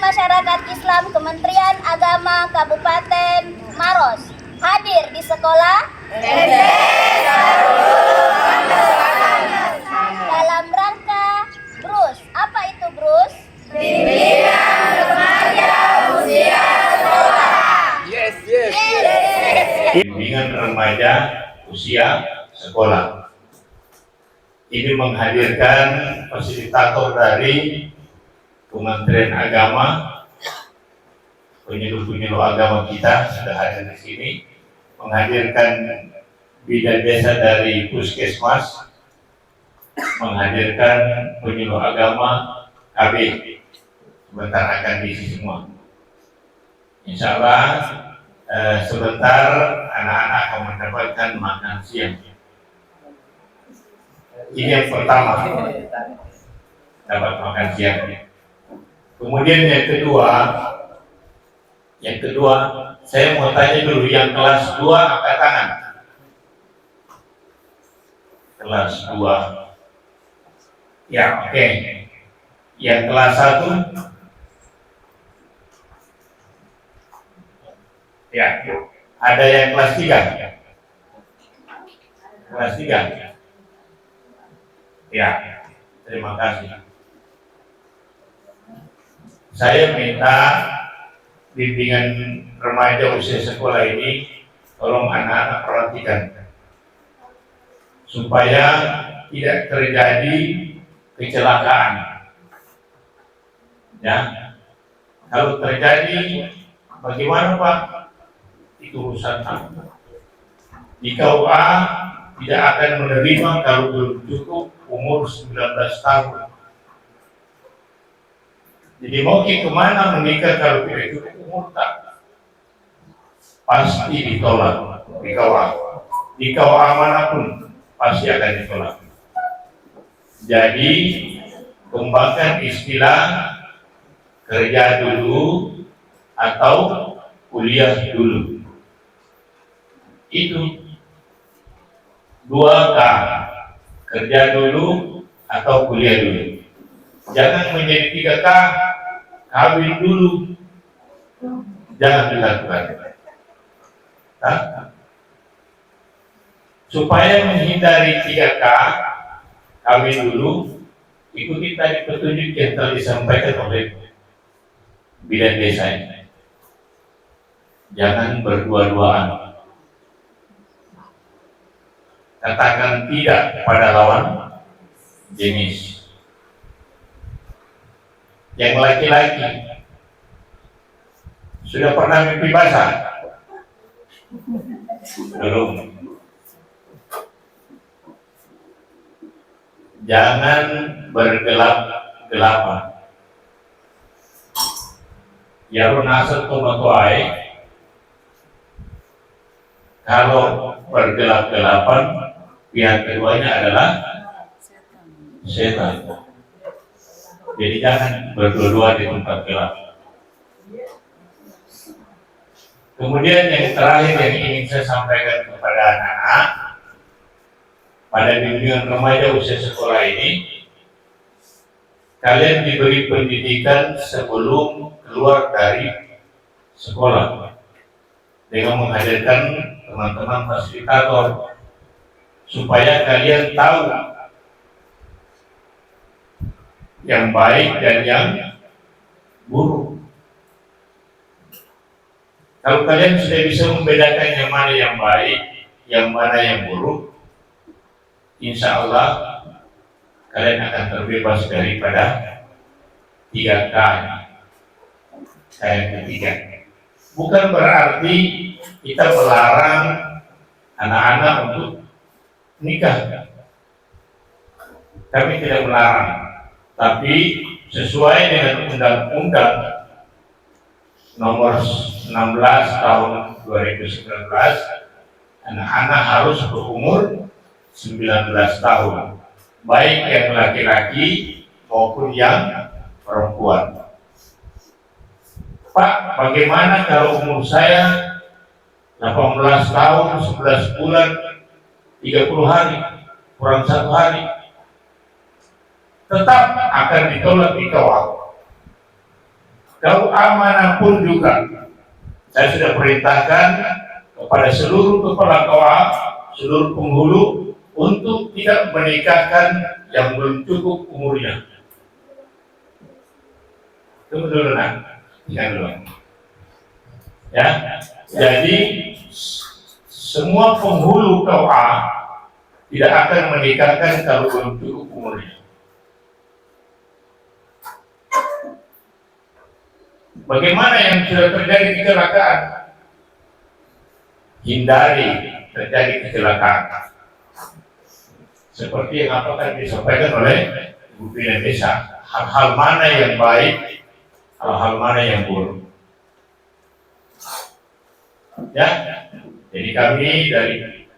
Masyarakat Islam Kementerian Agama Kabupaten Maros hadir di sekolah dalam rangka BRUS. Apa itu BRUS? Bimbingan Remaja Usia Sekolah. Yes. Bimbingan remaja usia sekolah. Ini menghadirkan fasilitator dari Kementerian Agama, penyuluh-penyuluh agama kita sudah hadir di sini, menghadirkan bidan desa dari Puskesmas, menghadirkan penyuluh agama KB. Sebentar akan diisi semua. Insya Allah sebentar anak-anak akan mendapatkan makan siang. Ini yang pertama, dapat makan siang. Kemudian yang kedua, saya mau tanya dulu yang kelas 2 angkat tangan. Kelas 2. Ya, oke. Yang kelas 1? Ya. Ada yang kelas 3? Kelas 3? Ya. Terima kasih. Saya minta bimbingan remaja usia sekolah ini tolong anak-anak perhatikan supaya tidak terjadi kecelakaan. Ya, kalau terjadi bagaimana Pak? Itu urusan Anda. Di KUA tidak akan menerima kalau belum cukup umur 19 tahun. Jadi mau kemana menikah kalau tidak cukup umur tak? Pasti ditolak di KUA. Di KUA manapun pasti akan ditolak. Jadi kembangkan istilah kerja dulu atau kuliah dulu. Itu 2K, kerja dulu atau kuliah dulu. Jangan menjadi 3K, kawin dulu. Jangan dilakukan. Supaya menghindari 3K, kawin dulu, ikuti tadi petunjuk yang telah disampaikan oleh bidan desa ini. Jangan berdua-duaan. Katakan tidak pada lawan jenis. Yang laki-laki sudah pernah mimpi basah? Belum. Jangan bergelap-gelapan. Yarun asal tumatuai. Kalau bergelap-gelapan, pihak keduanya adalah setan. Jadi jangan berdua-dua di tempat gelap. Kemudian yang terakhir yang ingin saya sampaikan kepada anak-anak pada bimbingan remaja usia sekolah ini, kalian diberi pendidikan sebelum keluar dari sekolah dengan menghadirkan teman-teman fasilitator supaya kalian tahu yang baik dan yang buruk. Kalau kalian sudah bisa membedakan yang mana yang baik, yang mana yang buruk, insya Allah kalian akan terbebas daripada 3K yang ketiga. Bukan berarti kita melarang anak-anak untuk nikah. Kami tidak melarang, tapi sesuai dengan Undang-Undang Nomor 16 Tahun 2019, anak-anak harus berumur 19 tahun, baik yang laki-laki maupun yang perempuan. Pak, bagaimana kalau umur saya 18 tahun, 11 bulan, 30 hari, kurang 1 hari? Tetap akan ditolak di KUA. KUA manapun juga, saya sudah perintahkan kepada seluruh kepala KUA, seluruh penghulu untuk tidak menikahkan yang belum cukup umurnya. Tunggu dulu, ingat dulu. Ya, jadi semua penghulu KUA tidak akan menikahkan kalau belum cukup umurnya. Bagaimana yang sudah terjadi kecelakaan? Hindari terjadi kecelakaan. Seperti yang akan disampaikan oleh Ibu Pimpinan Desa, hal-hal mana yang baik, hal-hal mana yang buruk. Ya, jadi kami dari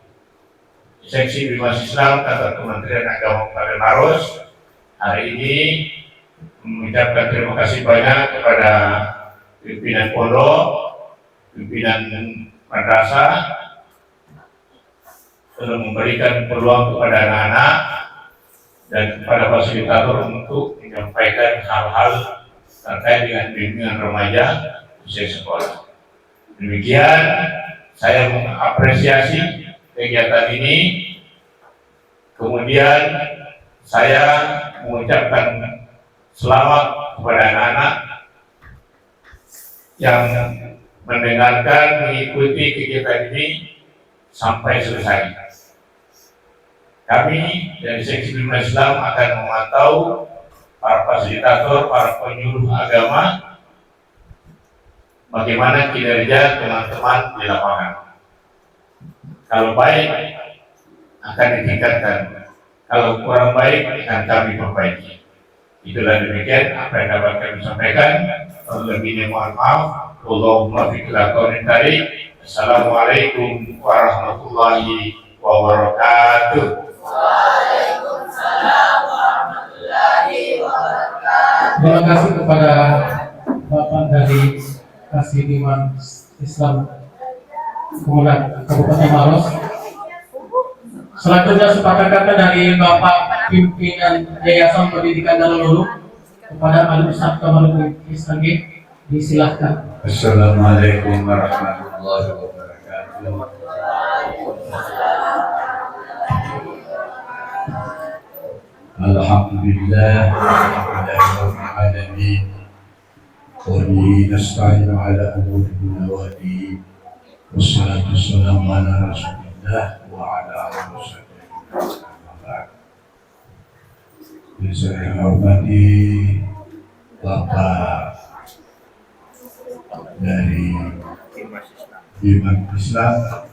Seksi Bimas Islam kantor Kementerian Agama Kabupaten Maros hari ini mengucapkan terima kasih banyak kepada pimpinan pondok, pimpinan madrasah telah memberikan peluang kepada anak-anak dan kepada fasilitator untuk menyampaikan hal-hal terkait dengan bimbingan remaja usia sekolah. Demikian saya mengapresiasi kegiatan ini. Kemudian saya mengucapkan selamat kepada anak-anak yang mendengarkan, mengikuti kegiatan ini sampai selesai. Kami dari Seksi Bimas Islam akan memantau para fasilitator, para penyuluh agama, bagaimana kinerja teman-teman di lapangan. Kalau baik akan ditingkatkan, kalau kurang baik akan kami perbaiki. Itulah demikian apa yang dapat kami sampaikan. Lebihnya mohon maaf. Allahumma fiqhil tadi. Assalamualaikum warahmatullahi wabarakatuh. Waalaikumsalam warahmatullahi wabarakatuh. Terima kasih kepada Bapak dari Kasih Bimas Islam Kabupaten Maros. Selanjutnya sepakat kata dari Bapak Pimpinan Yayasan Pendidikan Darul kepada Al-Ustaz Kamaludin Istangi, disilahkan. Assalamualaikum warahmatullahi wabarakatuh. Alhamdulillah rabbil alamin. Wa bihi nasta'inu ala umuri dunya wa din. Wassalatu wassalamu ala Rasulillah wa ala alihi wasallam. Yang saya hormati Bapak dari Bimas Islam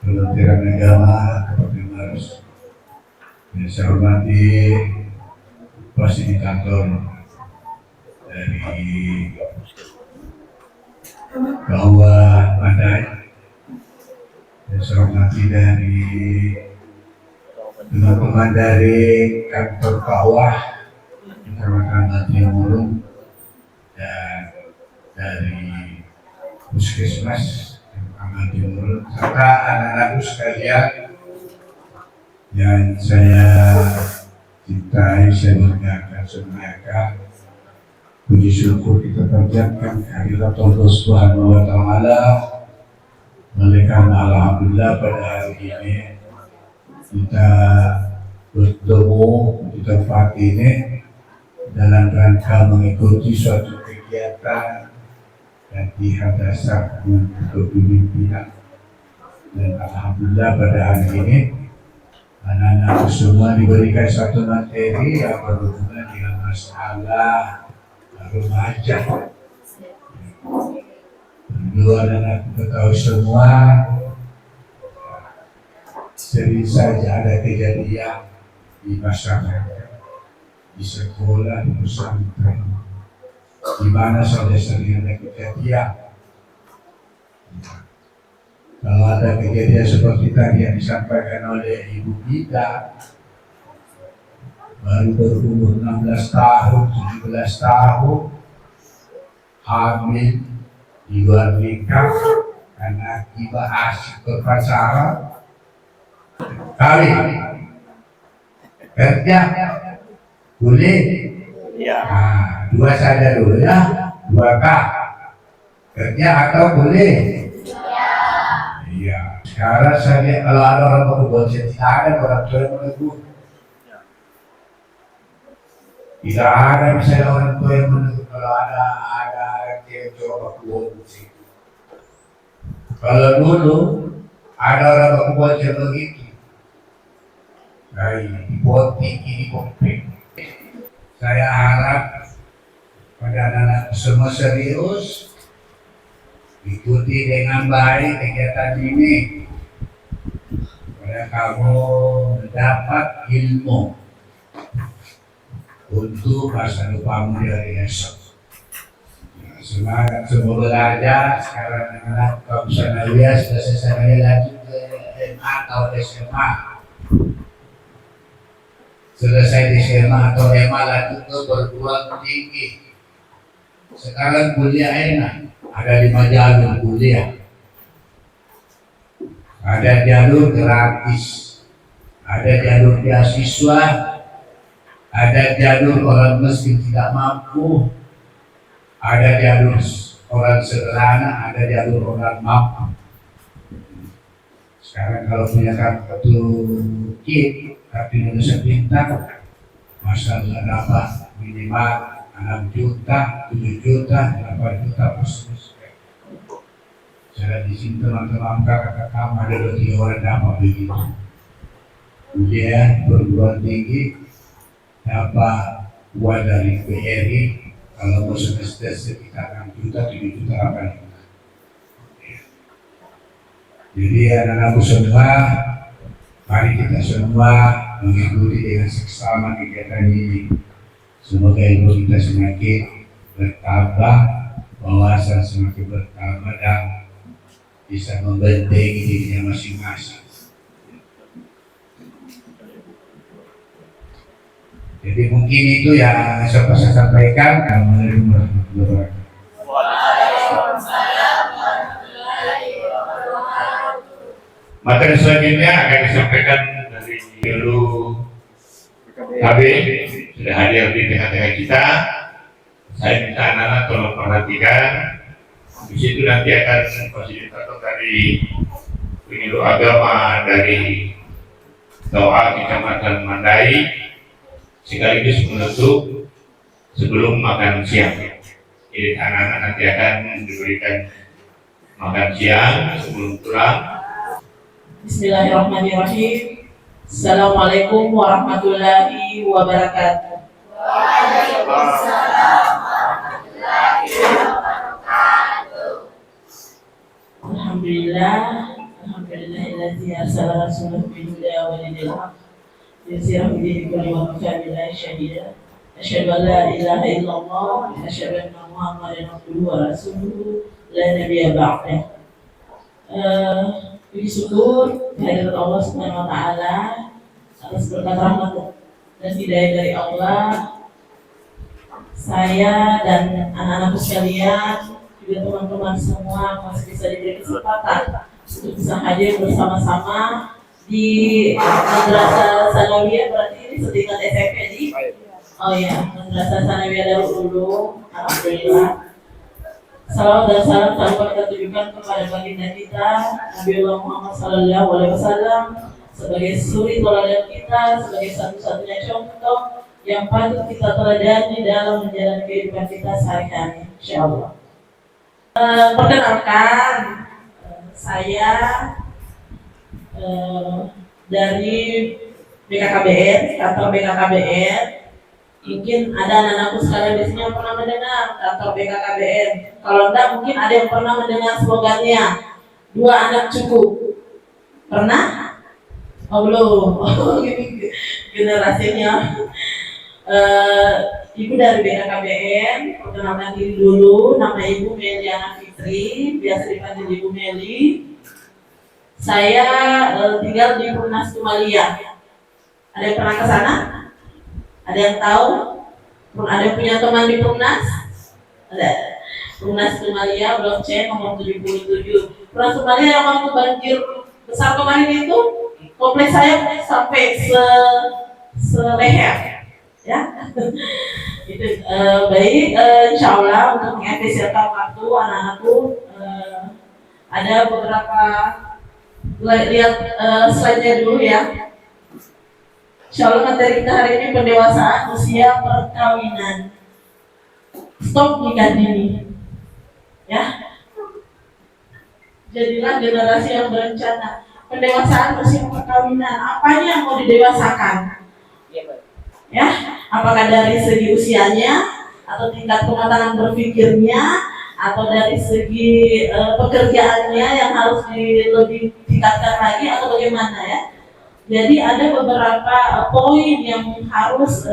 Kementerian Agama Kabupaten Maros. Yang saya hormati fasilitator dari KUA Madai. Yang saya hormati dari teman-teman dari kantor KUA Kecamatan Timurung dan dari Puskesmas Kecamatan Timurung serta anak-anakku sekalian yang saya cintai, saya banggakan semuanya. Puji syukur kita panjatkan kehadirat Allah Subhanahu wa Ta'ala. Oleh karena alhamdulillah pada hari ini kita bertemu di tempat ini dalam rangka mengikuti suatu kegiatan dan dihadaskan untuk pimpinan. Dan alhamdulillah pada hari ini anak-anak semua diberikan satu materi yang berhubungan dengan masalah remaja. Dua anak ketahui semua, sering saja ada kejadian di masyarakat, di sekolah, di pesantren, di mana saja sering ada kejadian. Kalau ada kejadian seperti tadi yang disampaikan oleh ibu kita, baru berumur 16 tahun, 17 tahun, hamil, di luar nikah, karena akibat asyik berpacaran, kawin, kerja, boleh? Ya. Nah, dua saja dulu ya. 2K. Kerja atau boleh? Iya. Sekarang saya lihat kalau ada orang berbuat tidak ada orang tua yang menegur. Tidak ada misalnya orang tua yang menegur kalau ada yang coba berbuat sih. Kalau dulu ada orang berbuat begitu. Baik, dipotik, dipopek. Saya harap pada anak-anak semua serius, ikuti dengan baik kegiatan ini, supaya kamu mendapat ilmu untuk masa depanmu dari esok. Semangat semua belajar. Sekarang anak-anak kaum sanawiyah sudah selesai lanjut ke SMA atau SMA. Selesai di SMA atau SMA lanjut ke perguruan tinggi. Sekarang kuliah enak, ada 5 jalur kuliah. Ada jalur gratis, ada jalur beasiswa, ada jalur orang miskin tidak mampu, ada jalur orang sederhana, ada jalur orang mampu. Sekarang kalau punya kartu KIP, kartu Indonesia Pintar, Masya Allah dapat minimal 6 juta, 7 juta, 8 juta plus. Saya di sini teman-teman kakak kamu ada 2-3 orang dapat begitu. Kuliah perguruan tinggi dapat uang dari BRI, kalau mau semester sekitar 6 juta, 7 juta, 8 juta. Jadi anak-anakku semua, mari kita semua mengikuti dengan seksama kegiatan ini. Semoga ilmu kita semakin bertambah, wawasan semakin bertambah dan bisa membentengi dirinya masing-masing. Jadi mungkin itu yang saya sampaikan. Assalamualaikum warahmatullahi wabarakatuh. Materi selanjutnya akan disampaikan dari Guru KB sudah hadir di tengah-tengah kita. Saya minta anak-anak tolong perhatikan. Di situ nanti akan fasilitator dari penyuluh agama dari doa Kecamatan Mandai sekaligus menutup sebelum makan siang. Jadi anak-anak nanti akan diberikan makan siang sebelum pulang. Bismillahirrahmanirrahim. Assalamualaikum warahmatullahi wabarakatuh. Waalaikumsalam warahmatullahi wabarakatuh. Alhamdulillahilladzi arsala rasulahu bil huda wa dinil haqq liyuzhirahu fi kulli waqtin billahi syahida. Asyhadu an la ilaha illallah wa asyhadu anna Muhammadan abduhu wa rasuluhu la nabiyya ba'dah. Puji syukur kehadirat Allah Subhanahu wa taala atas berkat rahmat dan hidayah dari Allah. Saya dan anak-anakku sekalian, juga teman-teman semua masih bisa diberi kesempatan untuk bisa hadir bersama-sama di Madrasah Sanawiyah. Berarti ini setingkat SMP di Madrasah Sanawiyah Darul Ulum. Alhamdulillah. Salawat dan salam tanpa kita tujukan kepada baginda kita Nabiullah Muhammad Sallallahu Alaihi Wasallam sebagai suri teladan kita, sebagai satu-satunya contoh yang patut kita teladani dalam menjalani kehidupan kita sehari-hari, insyaallah. Perkenalkan, saya dari BKKBN, kantor BKKBN. Mungkin ada anak-anakku sekalian di sini yang pernah mendengar kantor BKKBN. Kalau enggak, mungkin ada yang pernah mendengar slogannya 2 anak cukup. Pernah? Oh belum. Generasinya. Ibu dari BKKBN, perkenalkan diri dulu. Nama Ibu Meliana Fitri, biasa dipanggil Ibu Meli. Saya tinggal di Perumnas Tumalia. Ada yang pernah ke sana? Ada yang tahu? Ada yang punya teman di Perumnas? Ada. Perumnas Tumalia, Blok C, nomor 77. Perumnas Tumalia yang waktu banjir besar kemarin itu, kompleks saya sampai seleher. Ya. Itu baik, insya Allah untuk mengefisienkan waktu anak-anakku ada beberapa lihat slide-nya dulu ya. Insya Allah materi kita hari ini pendewasaan usia perkawinan. Stop nikah dini, ya. Jadilah generasi yang berencana. Pendewasaan usia perkawinan, apanya yang mau didewasakan? Ya, apakah dari segi usianya, atau tingkat kematangan berpikirnya, atau dari segi pekerjaannya yang harus lebih tingkatkan lagi, atau bagaimana ya? Jadi ada beberapa poin yang harus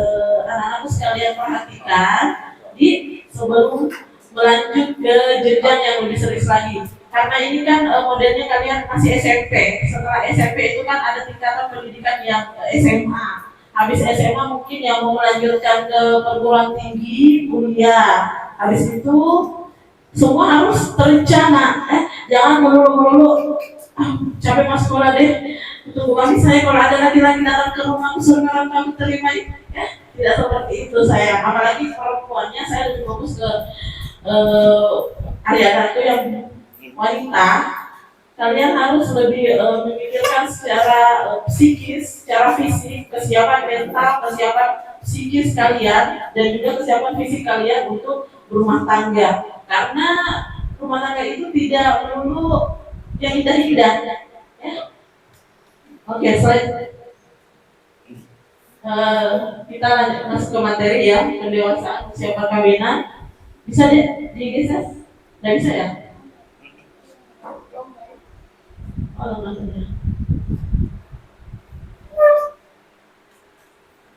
anak-anak sekalian perhatikan di sebelum melanjut ke jenjang yang lebih serius lagi. Karena ini kan modelnya kalian masih SMP. Setelah SMP itu kan ada tingkatan pendidikan yang SMA. Habis SMA mungkin yang mau melanjutkan ke perguruan tinggi, kuliah. Habis itu semua harus terencana. Jangan melulu-melulu capek mas sekolah deh. Tunggu kami saya kalau ada laki-laki datang ke rumah suruh kamu terima ya. Tidak seperti itu saya. Apalagi perempuannya saya lebih fokus ke adik-adikku yang wanita. Kalian harus lebih memikirkan secara psikis, secara fisik, kesiapan mental, kesiapan psikis kalian, dan juga kesiapan fisik kalian untuk berumah tangga. Karena rumah tangga itu tidak perlu yang indah-indah. Ya. Oke, slide. Kita lanjut masuk ke materi ya, pendewasaan usia perkawinan. Bisa digeser? Nggak bisa ya?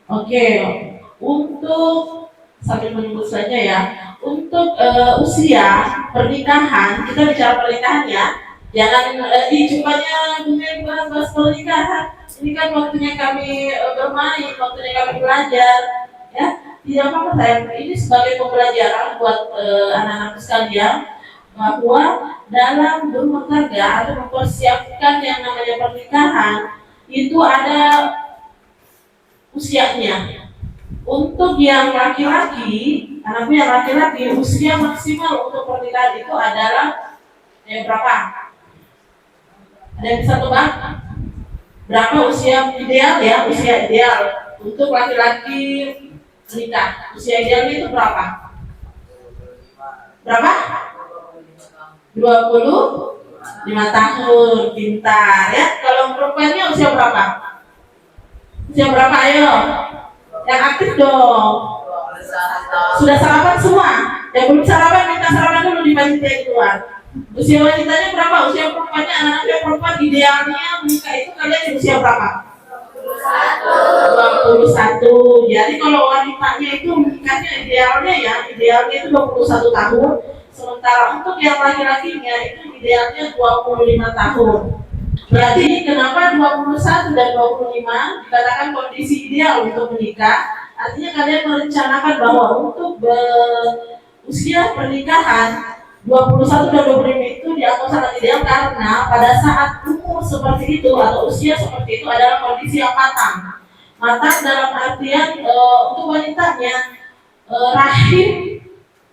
Oke, untuk sambil menunggu saja ya. Untuk usia pernikahan, kita bicara pernikahan ya. Jangan cupanya bukan bahas pernikahan. Ini kan waktunya kami bermain, waktunya kami belajar, ya. Tidak apa-apa sayang. Ini sebagai pembelajaran buat anak-anak sekalian bahwa dalam berumah tangga atau mempersiapkan yang namanya pernikahan itu ada usianya. Untuk yang laki-laki, anakku yang laki-laki, usia maksimal untuk pernikahan itu adalah berapa? Ada yang bisa tebak? Berapa usia ideal ya? Usia ideal untuk laki-laki menikah. Usia idealnya itu berapa? Berapa? 25 tahun, pintar ya. Kalau perempuannya usia berapa? Usia berapa ayo? Yang aktif dong. Sudah sarapan semua? Yang belum sarapan minta sarapan dulu di panitia keluar. Usia wanitanya berapa? Usia perempuannya, anak-anak perempuan idealnya menikah itu kalian di usia berapa? 21. Jadi kalau wanitanya itu menikahnya idealnya itu 21 tahun. Sementara untuk yang laki-lakinya itu idealnya 25 tahun. Berarti kenapa 21 dan 25 dikatakan kondisi ideal untuk menikah? Artinya kalian merencanakan bahwa untuk usia pernikahan 21 dan 25 itu dianggap sangat ideal karena pada saat umur seperti itu atau usia seperti itu adalah kondisi yang matang. Matang dalam artian untuk wanitanya rahim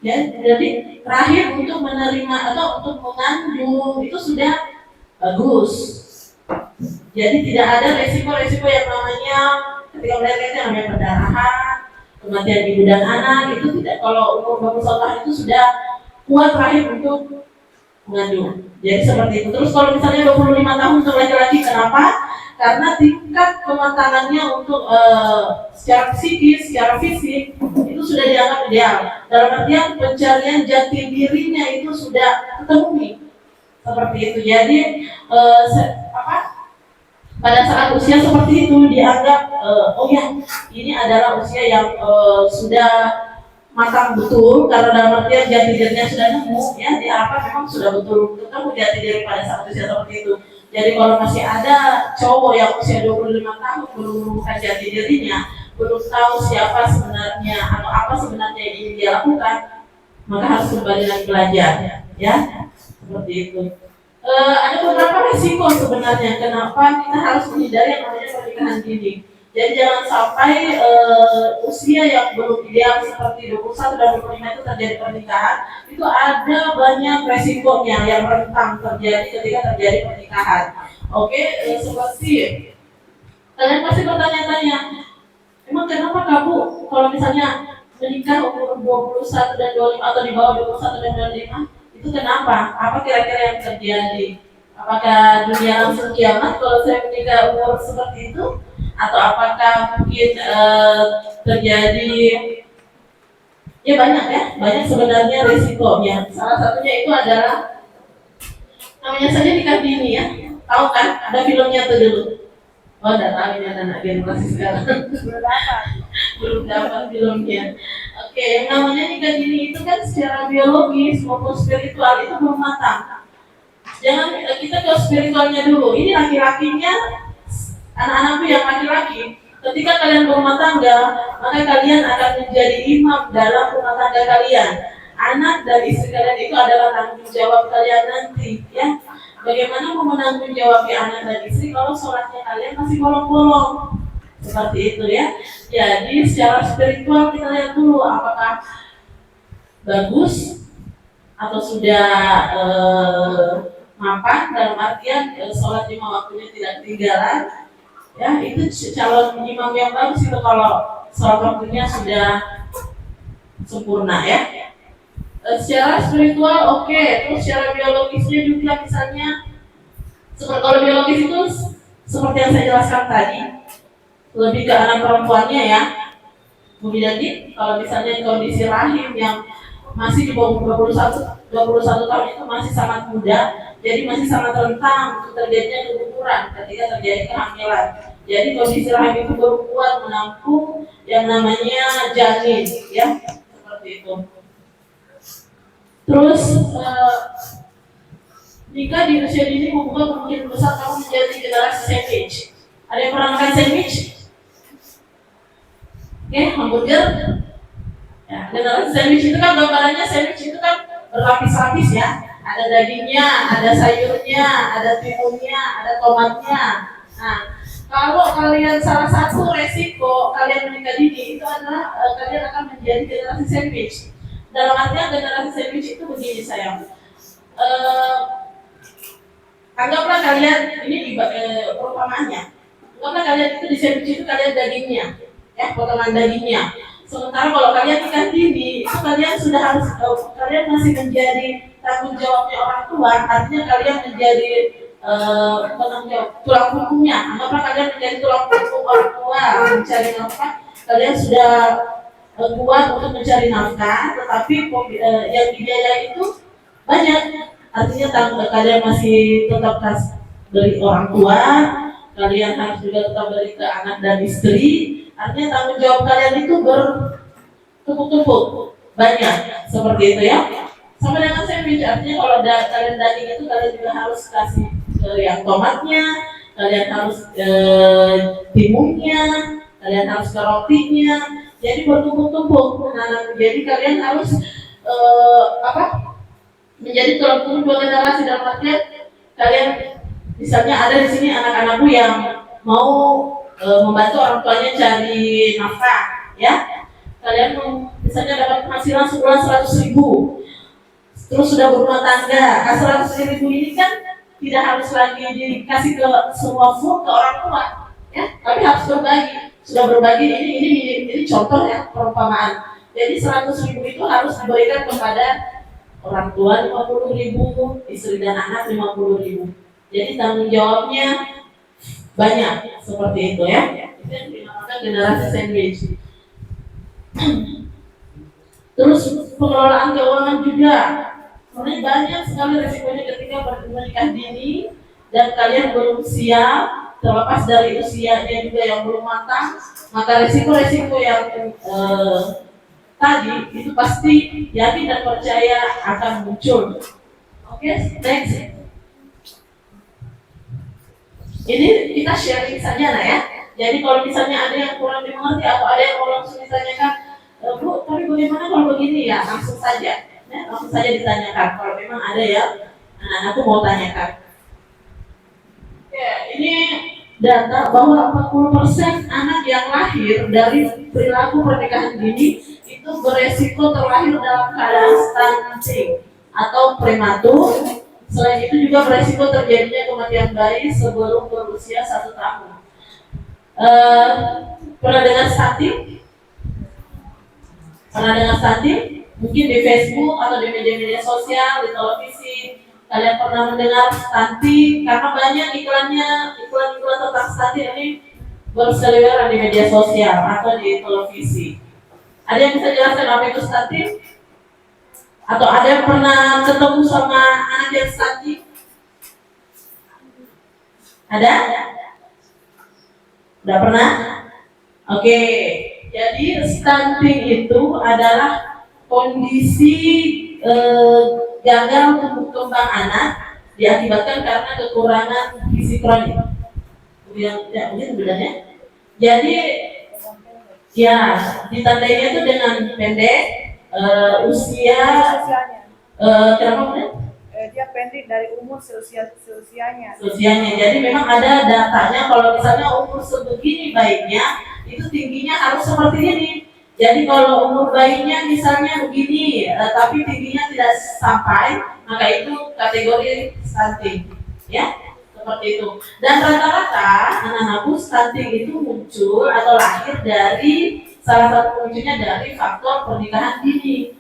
ya, jadi rahim untuk menerima atau untuk mengandung itu sudah bagus. Jadi tidak ada resiko-resiko yang namanya ketika melahirkan yang namanya perdarahan, kematian ibu dan anak itu tidak. Kalau umur 21 tahun itu sudah kuat rahim untuk mengandung. Jadi seperti itu. Terus kalau misalnya 25 tahun untuk laki-laki, kenapa? Karena tingkat kematangannya untuk secara psikis, secara fisik itu sudah dianggap ideal. Dalam artian pencarian jati dirinya itu sudah terpenuhi. Seperti itu. Jadi pada saat usia seperti itu dianggap oh ya ini adalah usia yang sudah matang betul karena dalam artian jati dirinya sudah nemu ya, diharapkan memang sudah betul ketemu jati diri pada saat usia seperti itu. Jadi kalau masih ada cowok yang usia 25 tahun belum menemukan jati dirinya, belum tahu siapa sebenarnya atau apa sebenarnya yang ingin dia lakukan, maka harus kembali lagi belajar ya, seperti itu. Ada beberapa risiko sebenarnya kenapa kita harus menghindari yang namanya pernikahan dini. Jadi jangan sampai usia yang belum ideal seperti 21 dan 25 itu terjadi pernikahan. Itu ada banyak resikonya yang rentan terjadi ketika terjadi pernikahan. Oke, seperti kalian pasti bertanya-tanya, emang kenapa kamu kalau misalnya menikah umur 21 dan 25 atau di bawah 21 dan 25 itu kenapa? Apa kira-kira yang terjadi? Apakah dunia langsung kiamat kalau saya menikah umur seperti itu? Atau apakah mungkin terjadi, ya banyak sebenarnya risikonya. Salah satunya itu adalah namanya saja nikah dini ya. Tahu kan? Ada filmnya tuh dulu. Oh, udah tahu ini anak generasi sekarang. Belum dapat filmnya. Oke, yang namanya nikah dini itu kan secara biologis maupun spiritual itu belum matang. Jangan kita ke spiritualnya dulu. Ini laki-lakinya, anak-anakku yang laki-laki. Ketika kalian berumah tangga, maka kalian akan menjadi imam dalam rumah tangga kalian. Anak dan istri kalian itu adalah tanggung jawab kalian nanti, ya. Bagaimana mau menanggung jawab anak dan istri kalau sholatnya kalian masih bolong-bolong? Seperti itu ya. Jadi secara spiritual kita lihat dulu apakah bagus atau sudah mapan dalam artian sholat lima waktunya tidak ketinggalan. Ya, itu calon imam yang bagus itu kalau sholat waktunya sudah sempurna ya. Secara spiritual oke, terus secara biologisnya juga misalnya seperti kalau biologis itu seperti yang saya jelaskan tadi, lebih ke anak perempuannya ya. Kemudian kalau misalnya kondisi rahim yang masih di bawah 21 tahun itu masih sangat muda, jadi masih sangat rentan untuk terjadinya keguguran ketika terjadi kehamilan. Jadi kondisi rahim itu belum kuat menampung yang namanya janin, ya seperti itu. Terus jika di usia dini membuka kemungkinan besar kamu menjadi generasi sandwich. Ada yang pernah makan sandwich? Oke, hamburger. Ya, generasi sandwich itu kan gambarannya sandwich itu kan berlapis-lapis ya. Ada dagingnya, ada sayurnya, ada timunnya, ada tomatnya. Nah, kalau kalian salah satu resiko kalian menikah dini itu adalah kalian akan menjadi generasi sandwich. Dalam artian generasi sandwich itu begini sayang. Anggaplah kalian ini perumpamaannya. Anggaplah kalian itu di sandwich itu kalian dagingnya, ya potongan dagingnya. Sementara kalau kalian nikah dini, itu kalian sudah harus kalian masih menjadi tanggung jawabnya orang tua. Artinya kalian menjadi penanggung jawab tulang punggungnya. Anggaplah kalian menjadi tulang punggung orang tua mencari nafkah. Kalian sudah kuat untuk mencari nafkah, tetapi yang dibiayai itu banyak. Artinya kalian masih tetap dari orang tua, kalian harus juga tetap dari ke anak dan istri. Artinya tanggung jawab kalian itu bertumpuk-tumpuk banyak, seperti itu ya. Sama dengan sandwich, artinya kalau kalian daging itu kalian juga harus kasih yang tomatnya, kalian harus timunnya, kalian harus ke rotinya. Jadi bertumpuk-tumpuk. Nah, jadi kalian harus menjadi tulang punggung dua generasi. Dalam artian kalian misalnya ada di sini anak-anakku yang mau membantu orang tuanya cari nafkah, ya. Kalian misalnya dapat penghasilan sebulan 100.000, terus sudah berumah tangga. 100.000 ini kan tidak harus lagi dikasih ke semua full ke orang tua, ya, tapi harus berbagi. Sudah berbagi, ini contoh ya perumpamaan. Jadi 100.000 itu harus diberikan kepada orang tua 50.000, istri dan anak 50.000. Jadi tanggung jawabnya banyak, seperti itu ya. Itu yang dinamakan generasi sandwich. Terus pengelolaan keuangan juga, sebenarnya banyak sekali resikonya ketika menikah dini dan kalian belum siap, terlepas dari usianya juga yang belum matang, maka resiko-resiko yang tadi itu pasti yakin dan percaya akan muncul. Oke, next. Ini kita sharing saja lah ya. Jadi kalau misalnya ada yang kurang dimengerti atau ada yang mau langsung ditanyakan, Bu, tapi bagaimana kalau begini ya, langsung saja. Ya, langsung saja ditanyakan. Kalau memang ada ya, anak-anakku mau tanyakan. Ya, ini data bahwa 40% anak yang lahir dari perilaku pernikahan dini itu beresiko terlahir dalam keadaan stunting atau prematur. Selain itu juga beresiko terjadinya kematian bayi sebelum berusia 1 tahun. Pernah dengar stunting? Pernah dengar stunting? Mungkin di Facebook atau di media-media sosial, di televisi. Kalian pernah mendengar stunting? Karena banyak iklan tentang stunting ini berseliweran di media sosial atau di televisi. Ada yang bisa jelaskan apa itu stunting? Atau ada yang pernah ketemu sama anak yang stunting? Ada? Udah pernah? Oke. Jadi stunting itu adalah kondisi gagal tumbuh kembang anak diakibatkan karena kekurangan gizi kronik. Mungkin sebenarnya. Jadi ya ditandainya itu dengan pendek, usia, kenapa benar? Dia pendek dari umur seusianya. Jadi memang ada datanya kalau misalnya umur sebegini baiknya itu tingginya harus seperti ini. Jadi kalau umur bayinya misalnya begini, tapi tingginya tidak sampai, maka itu kategori stunting, ya seperti itu. Dan rata-rata anak-anak stunting itu muncul atau lahir dari salah satu munculnya dari faktor pernikahan dini.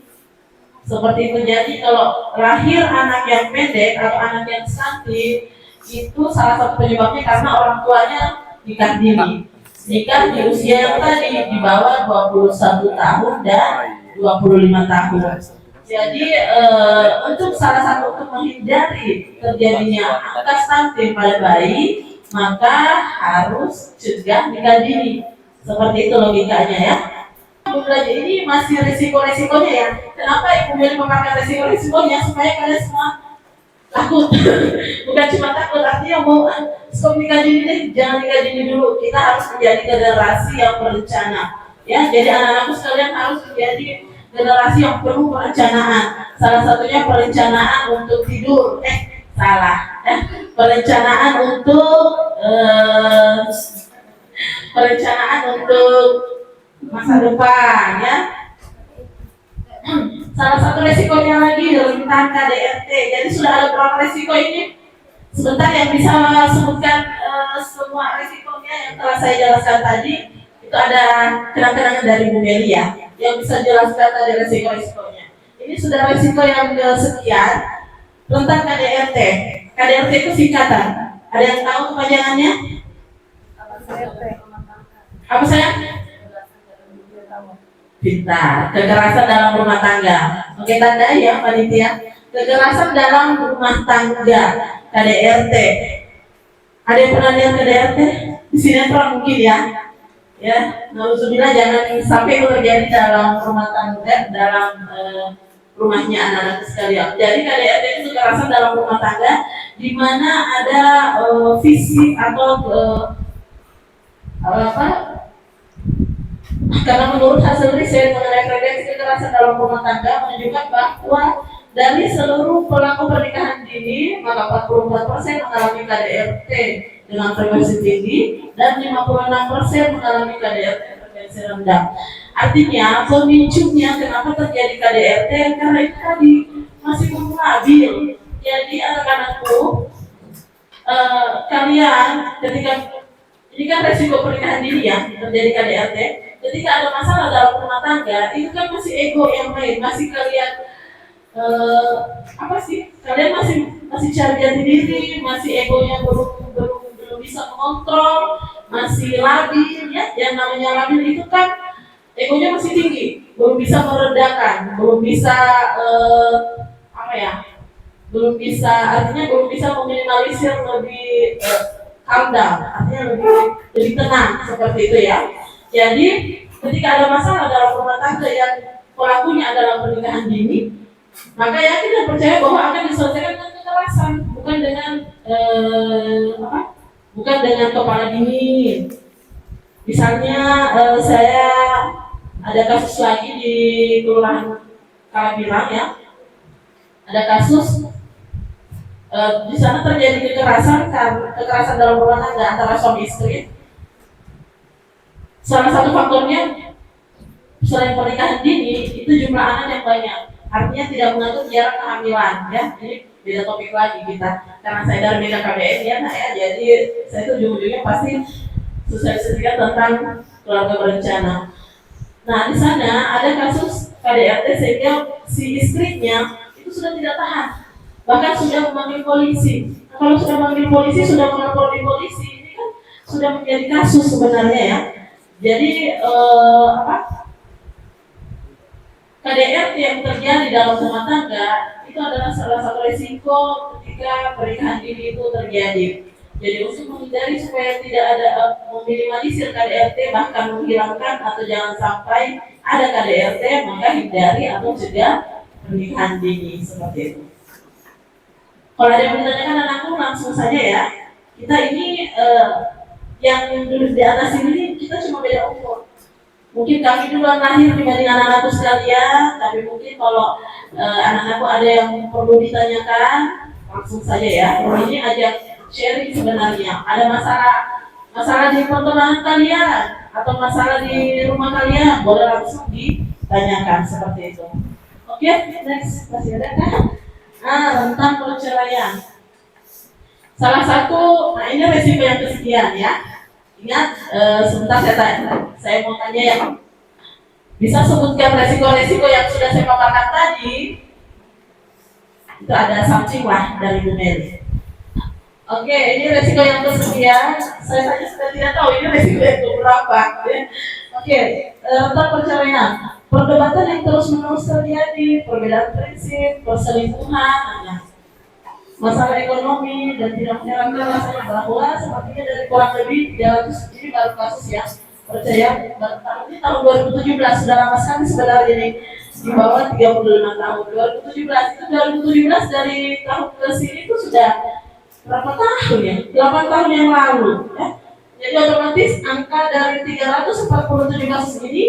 Seperti itu. Jadi kalau lahir anak yang pendek atau anak yang stunting itu salah satu penyebabnya karena orang tuanya nikah dini. Nikah di usia yang tadi di bawah 21 tahun dan 25 tahun. Jadi untuk salah satu untuk menghindari terjadinya angka stunting pada bayi, maka harus cegah nikah dini. Seperti itu logikanya ya. Belajar ini masih risiko-risikonya ya. Kenapa ibu milih memakai risiko-risikonya supaya kalian semua takut. Bukan cuma takut, artinya mau stop nikah dini deh, jangan nikah dini dulu. Kita harus menjadi generasi yang berencana. Ya, jadi anak-anakku sekalian harus menjadi generasi yang penuh perencanaan. Salah satunya perencanaan untuk tidur. Perencanaan untuk masa depan ya. Salah satu resikonya lagi rentan KDRT. Jadi sudah ada berapa resiko ini? Sebentar yang bisa sebutkan semua resikonya yang telah saya jelaskan tadi. Itu ada kenang-kenangan dari Bu Meli ya, yang bisa jelaskan tadi resiko-resikonya. Ini sudah resiko yang kesekian. Rentan KDRT. KDRT itu singkatan. Ada yang tahu kepanjangannya? Apa sayang? Pintar. Kekerasan dalam rumah tangga. Oke, tandai ya panitia. Kekerasan dalam rumah tangga, KDRT. Ada yang pernah lihat KDRT? Di sinetron mungkin ya. Ya, nauzubillah jangan sampai terjadi dalam rumah tangga, dalam rumahnya anak-anak sekalian. Jadi KDRT itu kekerasan dalam rumah tangga, di mana ada fisik atau karena menurut hasil riset mengenai prevensi kekerasan dalam rumah tangga menunjukkan bahwa dari seluruh pelaku pernikahan dini maka 44% mengalami KDRT dengan frekuensi tinggi dan 56% mengalami KDRT frekuensi rendah. Artinya pemicunya kenapa terjadi KDRT karena itu tadi masih belum labil. Jadi anak-anakku kalian ketika ini kan resiko pernikahan dini ya terjadi KDRT. Ketika ada masalah dalam rumah tangga, itu kan masih ego yang main, masih kalian kalian masih cari jati diri, masih egonya belum bisa mengontrol, masih labil ya. Yang namanya labil itu kan egonya masih tinggi, belum bisa meredakan, belum bisa artinya belum bisa meminimalisir lebih calm down, artinya lebih tenang seperti itu ya. Jadi ketika ada masalah dalam rumah tangga yang pelakunya adalah pernikahan dini, maka yakin dan percaya bahwa akan diselesaikan dengan kekerasan, bukan dengan kepala dingin. Misalnya saya ada kasus lagi di Kelurahan Kalabilang ya, ada kasus Di sana terjadi kekerasan dalam rumah tangga antara suami istri. Salah satu faktornya selain pernikahan dini itu jumlah anak yang banyak. Artinya tidak mengatur jarak kehamilan, ya. Ini beda topik lagi kita. Karena saya dari bidang KBN ya, nah ya, jadi saya itu ujung-ujungnya pasti sosialisasikan tentang keluarga berencana. Nah, di sana ada kasus KDRT sehingga si istrinya itu sudah tidak tahan, bahkan sudah memanggil polisi. Nah, kalau sudah memanggil polisi, sudah melapor di polisi, ini kan sudah menjadi kasus sebenarnya ya. Jadi KDRT yang terjadi dalam rumah tangga itu adalah salah satu risiko ketika pernikahan dini itu terjadi. Jadi untuk menghindari supaya tidak ada meminimalisir KDRT, bahkan menghilangkan atau jangan sampai ada KDRT, maka hindari atau cegah pernikahan dini seperti itu. Kalau ada yang menanyakan anakku, langsung saja ya. Kita ini yang dulu di atas ini kita cuma beda umur. Mungkin kami duluan lahir dibanding anak-anakku sekalian, tapi mungkin kalau anak-anakku ada yang perlu ditanyakan, langsung saja ya. Ini ajak sharing sebenarnya. Ada masalah di pertemanan kalian atau masalah di rumah kalian, boleh langsung ditanyakan seperti itu. Oke, next, masih ada kan? Tentang perceraian. Salah satu, nah ini resiko yang kesekian ya. Ingat, sebentar saya mau tanya ya. Bisa sebutkan resiko-resiko yang sudah saya paparkan tadi? Itu ada something lah dari Bu Mary. Oke, ini resiko yang kesekian. Saya saja sudah tidak tahu ini resiko yang berapa. Oke, tentang perceraian. Perdebatan yang terus-menerus terjadi, perbedaan prinsip, perselingkuhan, masalah ekonomi, dan tidak menyeramkan rasanya bahwa sepertinya dari kurang lebih 300 ini baru kasus ya percaya ini tahun 2017 sudah lama sekali sebenarnya ini di bawah 35 tahun 2017 dari tahun ke sini itu sudah berapa tahun ya 8 tahun yang lalu ya. Jadi otomatis angka dari 347 kasus ini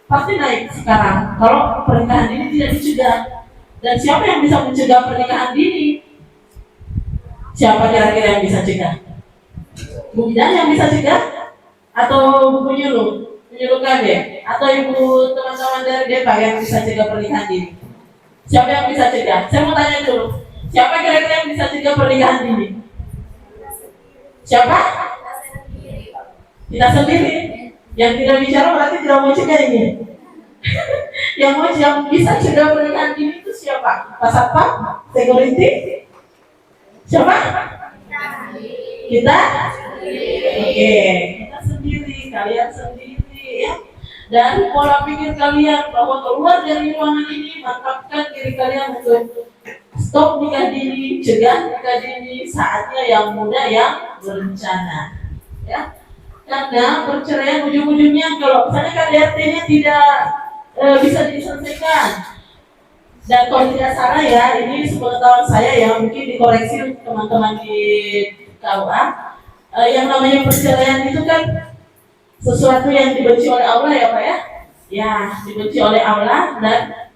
pasti naik sekarang kalau pernikahan dini tidak dicegah. Dan siapa yang bisa mencegah pernikahan dini? Siapa kira-kira yang bisa cegah? Bu Bidan yang bisa cegah? Atau Bu Penyuluh KB? Atau ibu teman-teman dari DEPA yang bisa cegah pernikahan dini? Siapa yang bisa cegah? Saya mau tanya dulu. Siapa kira-kira yang bisa cegah pernikahan dini? Siapa? Kita sendiri. Yang tidak bicara berarti tidak mau cegah ini. yang bisa cegah pernikahan dini itu siapa? Pak Satpam? Security? Siapa? Kita? Oke, kita sendiri, kalian sendiri ya. Dan pola pikir kalian bahwa keluar dari ruangan ini, mantapkan diri kalian untuk stop nikah dini, cegah nikah dini, saatnya yang muda yang berencana ya. Karena perceraian ujung-ujungnya kalau misalnya KDRT-nya tidak bisa diselesaikan. Dan kalau tidak salah ya, ini sepengetahuan saya ya, mungkin dikoreksi teman-teman di KUA. Yang namanya perceraian itu kan sesuatu yang dibenci oleh Allah ya Pak ya. Ya, dibenci oleh Allah dan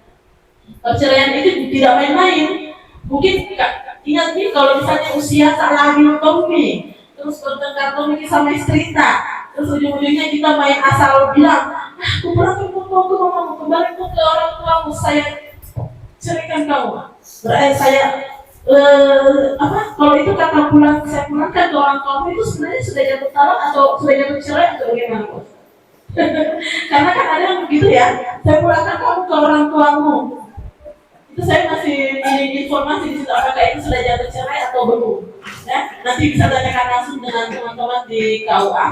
perceraian itu tidak main-main. Mungkin ingat nih kalau misalnya usia tak labil Tommy, terus bertengkar Tommy sama istri kita, terus ujung-ujungnya kita main asal bilang, aku pulang ke mamamu, kembali ke orang tuamu, saya ceraikan kamu. Berarti saya kalau itu kata pulang, saya pulangkan ke orang tua itu sebenarnya sudah jatuh talak atau sudah jatuh cerai atau bagaimana? Karena kan ada yang begitu ya, saya pulangkan kamu ke orang tuamu. Itu saya masih informasi di situ apakah itu sudah jatuh cerai atau belum. Ya, nanti bisa tanyakan langsung dengan teman-teman di KUA.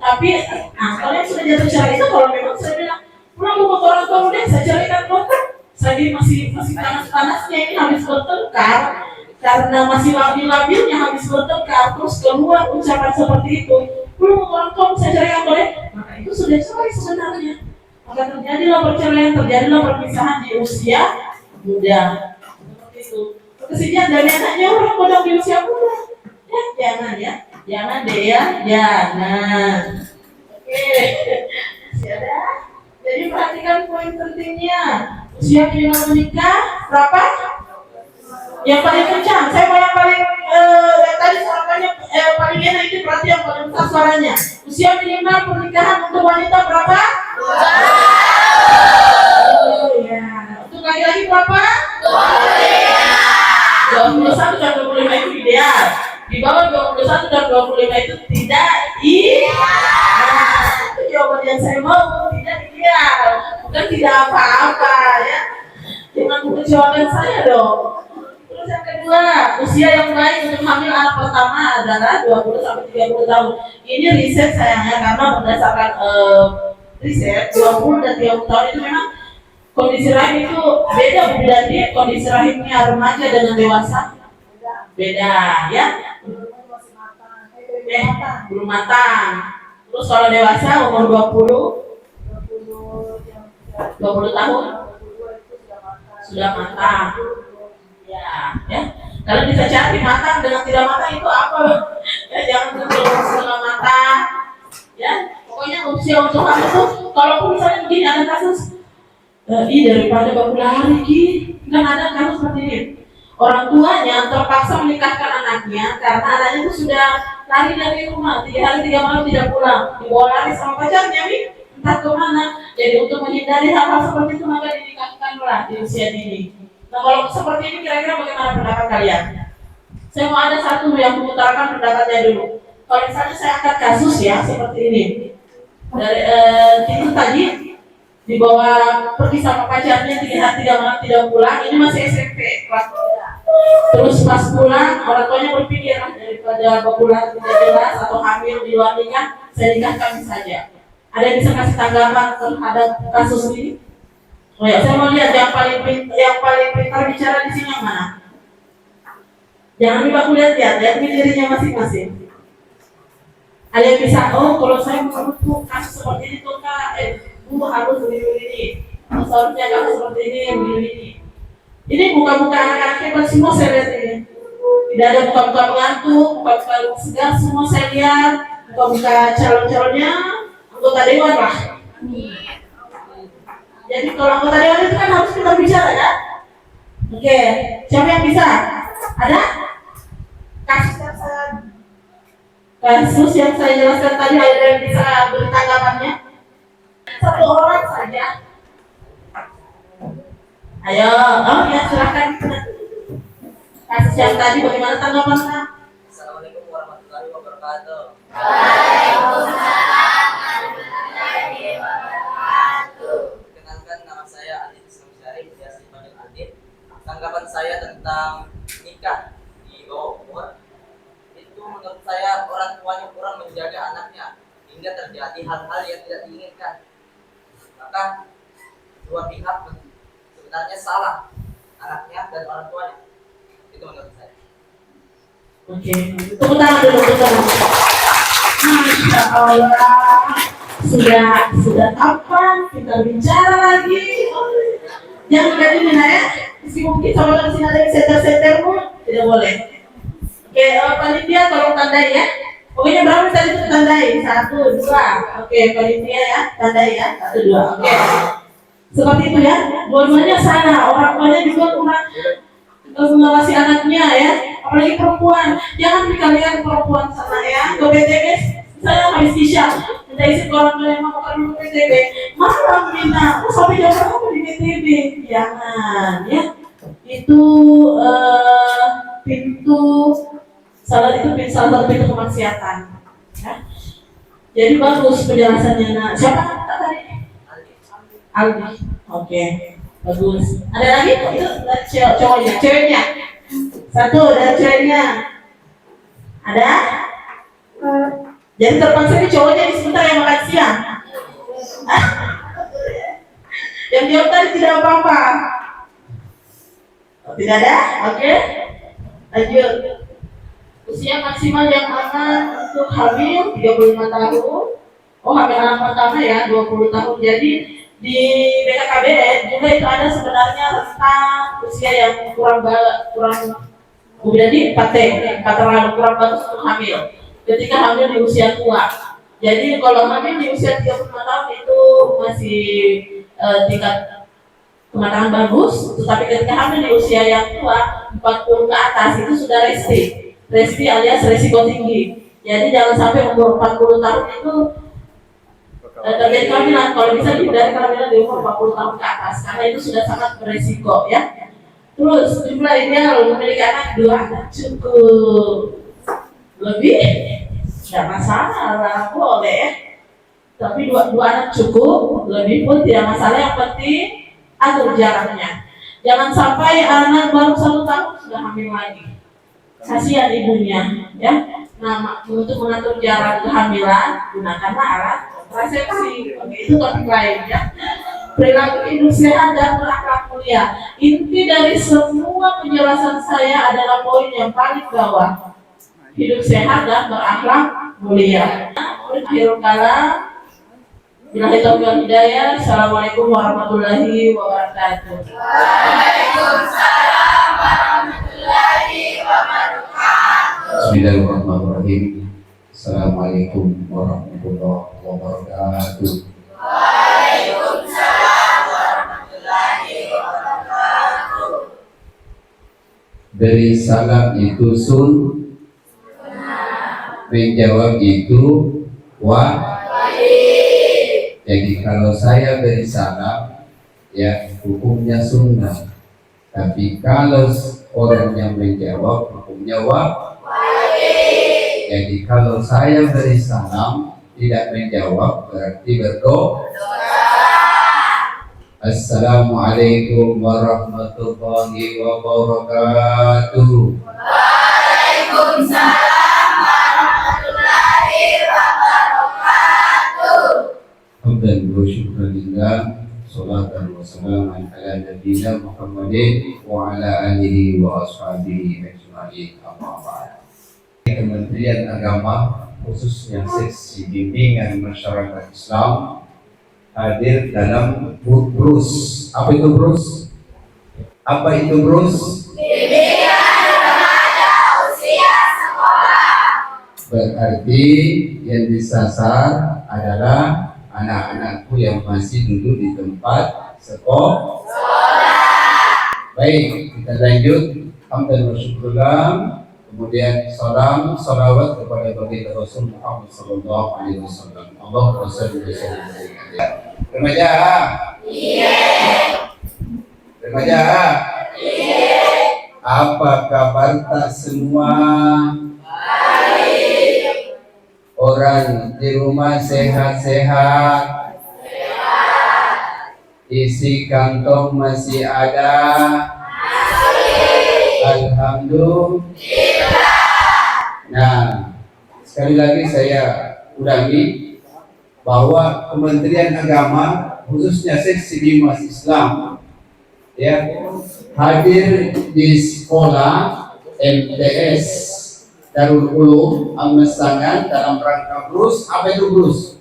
Tapi, kalau yang sudah jatuh cerai itu kalau memang saya bilang pulang ke orang tuamu deh, saya ceraikan kau kan. Saya masih panas-panasnya ini habis bertengkar karena masih labil-labilnya habis bertengkar terus keluar ucapan seperti itu belum orang tua saya ceraikan boleh maka itu sudah cerai sebenarnya maka terjadilah perceraian terjadilah perpisahan di usia muda seperti itu kesedihan dari anaknya orang kodok di usia muda ya jangan deh ya jangan oke siapa jadi perhatikan poin pentingnya usia minimal menikah berapa? Yang paling kencang, saya mau yang untuk wanita berapa? Oh ya. Untuk laki-laki berapa? 21 dan 25 itu ideal. Di bawah 21 dan 25 itu tidak ideal. Itu jawaban yang saya mau, tidak ideal. Bukan tidak apa-apa ya. Jangan mengecewakan saya dong. Terus yang kedua, usia yang baik untuk hamil anak pertama adalah 20 sampai 30 tahun. Ini riset sayangnya karena berdasarkan riset 20 dan 30 tahun itu memang kondisi rahim itu beda Bu Dandi, kondisi rahimnya remaja dengan dewasa beda ya. Belum matang. Terus kalau dewasa umur 20 tahun sudah matang. Ya. Kalian bisa cari matang dengan tidak matang itu apa? Ya, jangan setengah matang. Ya, pokoknya usia untuk hamil itu, kalaupun misalnya begini ada kasus, daripada baku lari kan ada kasus seperti ini. Orang tuanya terpaksa menikahkan anaknya karena anaknya itu sudah lari dari rumah 3 hari 3 malam tidak pulang, dibawa lari sama pacarnya entah kemana. Jadi untuk menghindari hal-hal seperti itu maka dinikahkanlah di usia dini. Nah kalau seperti ini kira-kira bagaimana pendapat kalian? Saya mau ada satu yang mengutarakan pendapatnya dulu. Kalau misalnya saya angkat kasus ya seperti ini, dari itu tadi dibawa pergi sama pacarnya 3 hari 3 malam tidak pulang, ini masih SMP kelas 3. Terus pas pulang orang tuanya berpikir daripada pulang tidak jelas atau hamil di luar nikah, saya nikahkan saja. Ada yang bisa kasih tanggapan terhadap kasus ini? Oh ya, saya mau lihat yang paling pintar bicara di sini yang mana? Jangan lupa aku lihat dirinya masing-masing. Ada yang bisa, kalau saya menurutku kasus seperti ini tuh Kak, Bu harus begini. Seharusnya kasus seperti ini begini. Ini buka-buka anak-anak hebat semua saya lihat ini. Tidak ada buka-buka pengantuk, buka-buka segar semua saya lihat. Buka-buka calon-calonnya anggota dewan lah. Jadi kalau anggota dewan itu kan harus kita bicara ya. Oke, siapa yang bisa? Ada? Kasus yang saya jelaskan tadi ada yang bisa beri tanggapannya? 1 orang saja. Ayo, ya silakan. Kasus yang tadi bagaimana tanggapannya? Assalamualaikum warahmatullahi wabarakatuh. Perkenalkan, nama saya Adit Islam Syarif, biasa dipanggil Adit. Tanggapan saya tentang nikah di bawah umur itu, menurut saya orang tuanya kurang menjaga anaknya hingga terjadi hal-hal yang tidak diinginkan. Maka dua pihak sebenarnya salah, anaknya dan orang tuanya. Itu menurut saya. Oke, tepuk tangan dulu, Masya Allah, sudah kapan kita bicara lagi? Jangan jadi mina ya, meskipun kita sama di sini ada yang seter-setermu, tidak boleh. Oke, panitia tolong tandai ya. Pokoknya berapa tadi itu tandai? 1, 2. Oke, panitia ya, tandai ya. 1, 2. Oke. Seperti itu ya. Dua-duanya salah. Orang tuanya juga kurang mengawasi anaknya ya. Apalagi perempuan. Jangan kalian perempuan sana ya. Ke BTB, saya habis isya. Minta isi ke orang tua yang mau makan dulu BTB. Malam Mina, sampai jam berapa di BTB? Jangan ya. Itu pintu salah satu pintu kemaksiatan ya. Jadi bagus penjelasannya. Nah, siapa tadi? Aldi. Oke, bagus. Ada lagi? Itu cowoknya, ceweknya. 1 dari ceweknya. Ada? Jadi terpaksa ini cowoknya di sebentar yang makan siang. Yang jawab tadi tidak apa-apa. Tidak ada? Oke. Lanjut. Usia maksimal yang aman untuk hamil 35 tahun. Hamil anak pertama ya 20 tahun. Jadi di BKKBN juga itu ada sebenarnya tentang usia yang kurang jadi 4T, terlalu kurang bagus untuk hamil. Ketika hamil di usia tua. Jadi kalau hamil di usia 35 tahun itu masih tingkat kematangan bagus, tetapi ketika hamil di usia yang tua 40 ke atas itu sudah resti alias resiko tinggi. Jadi jangan sampai umur 40 tahun itu target kehamilan kalau bisa dihindari kehamilan di umur 40 tahun ke atas karena itu sudah sangat beresiko ya. Terus jumlah ideal memiliki anak 2 anak cukup, lebih nggak masalah, boleh ya. Tapi dua anak cukup, lebih pun tidak masalah. Yang penting atur jaraknya. Jangan sampai anak baru 1 tahun sudah hamil lagi. Kasihan ibunya, ya. Nah, untuk mengatur jarak kehamilan, gunakanlah alat kontrasepsi. Oke, itu topik lain ya. Perilaku hidup sehat dan berakhlak mulia. Inti dari semua penjelasan saya adalah poin yang paling bawah. Hidup sehat dan berakhlak mulia. Akhirul kalam. Billahi taufiq wal hidayah. Assalamualaikum warahmatullahi wabarakatuh. Waalaikumsalam warahmatullahi wabarakatuh. Bismillahirrahmanirrahim. Assalamualaikum warahmatullahi wabarakatuh. Waalaikumsalam warahmatullahi wabarakatuh. Beri salam itu menjawab itu wajib. Jadi kalau saya beri salam, ya hukumnya sunnah. Tapi kalau orang yang menjawab, hukumnya wajib. Jadi kalau saya beri salam tidak menjawab berarti berdosa. Assalamualaikum warahmatullahi wabarakatuh. Waalaikumsalam warahmatullahi wabarakatuh. Hamdan wa syukran lillah, salatan wa salaman ala nabiyina Muhammadin wa ala alihi wa ashabihi ajma'in. Amma ba'd. Kementerian Agama khususnya seksi bimbingan masyarakat Islam hadir dalam BRUS. Apa itu BRUS? Apa itu BRUS? Bimbingan remaja usia sekolah. Berarti yang disasar adalah anak-anakku yang masih duduk di tempat sekolah. Baik, kita lanjut. Hamdan wa syukuran. Kemudian salam, salawat kepada baginda Rasul Muhammad sallallahu alaihi wasallam. Allahumma shalli wa sallim alaihi. Remaja? Iya. Remaja? Iya. Apa kabar tak semua? Baik. Orang di rumah sehat-sehat? Sehat. Isi kantong masih ada? Alhamdulillah. Nah, sekali lagi saya ulangi bahwa Kementerian Agama khususnya seksi Bimas Islam ya hadir di sekolah MTS Darul Ulum Al-Mesangan dalam rangka BRUS. Apa itu BRUS?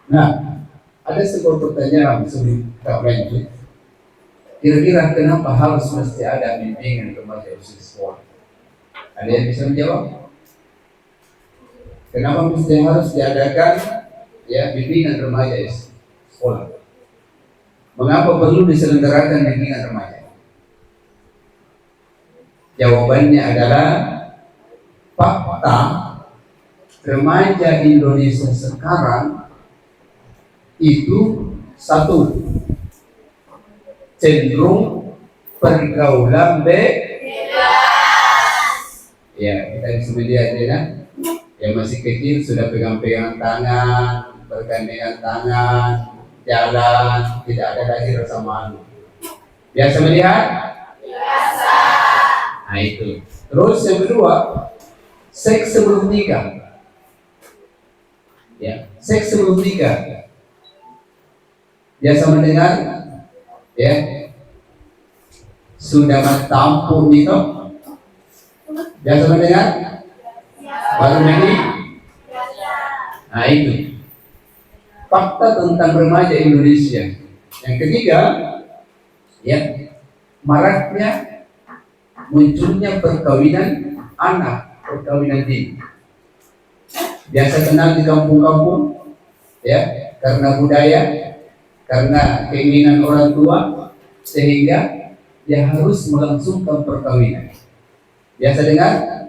Nah, ada sebuah pertanyaan sebelum kita lanjut. Kira-kira kenapa harus mesti ada bimbingan remaja usia sekolah? Ada yang bisa menjawab? Kenapa mesti harus diadakan ya bimbingan remaja sekolah? Mengapa perlu diselenggarakan bimbingan remaja? Jawabannya adalah fakta remaja Indonesia sekarang itu satu, cenderung pergaulan bebas. Ya, kita bisa melihat ya, yang masih kecil sudah pegang-pegang tangan, bergandengan tangan, jalan, tidak ada lagi rasa malu. Biasa melihat? Biasa. Nah itu. Terus yang kedua, seks sebelum nikah. Ya, seks sebelum nikah. Biasa mendengar? Ya, sudah tampung itu, biasa mendengar? Baru ini? Nah itu fakta tentang remaja Indonesia. Yang ketiga, ya maraknya munculnya perkawinan anak, perkawinan dini. Biasa kenal di kampung-kampung, ya karena budaya, karena keinginan orang tua, sehingga dia harus melangsungkan perkawinan. Biasa dengar?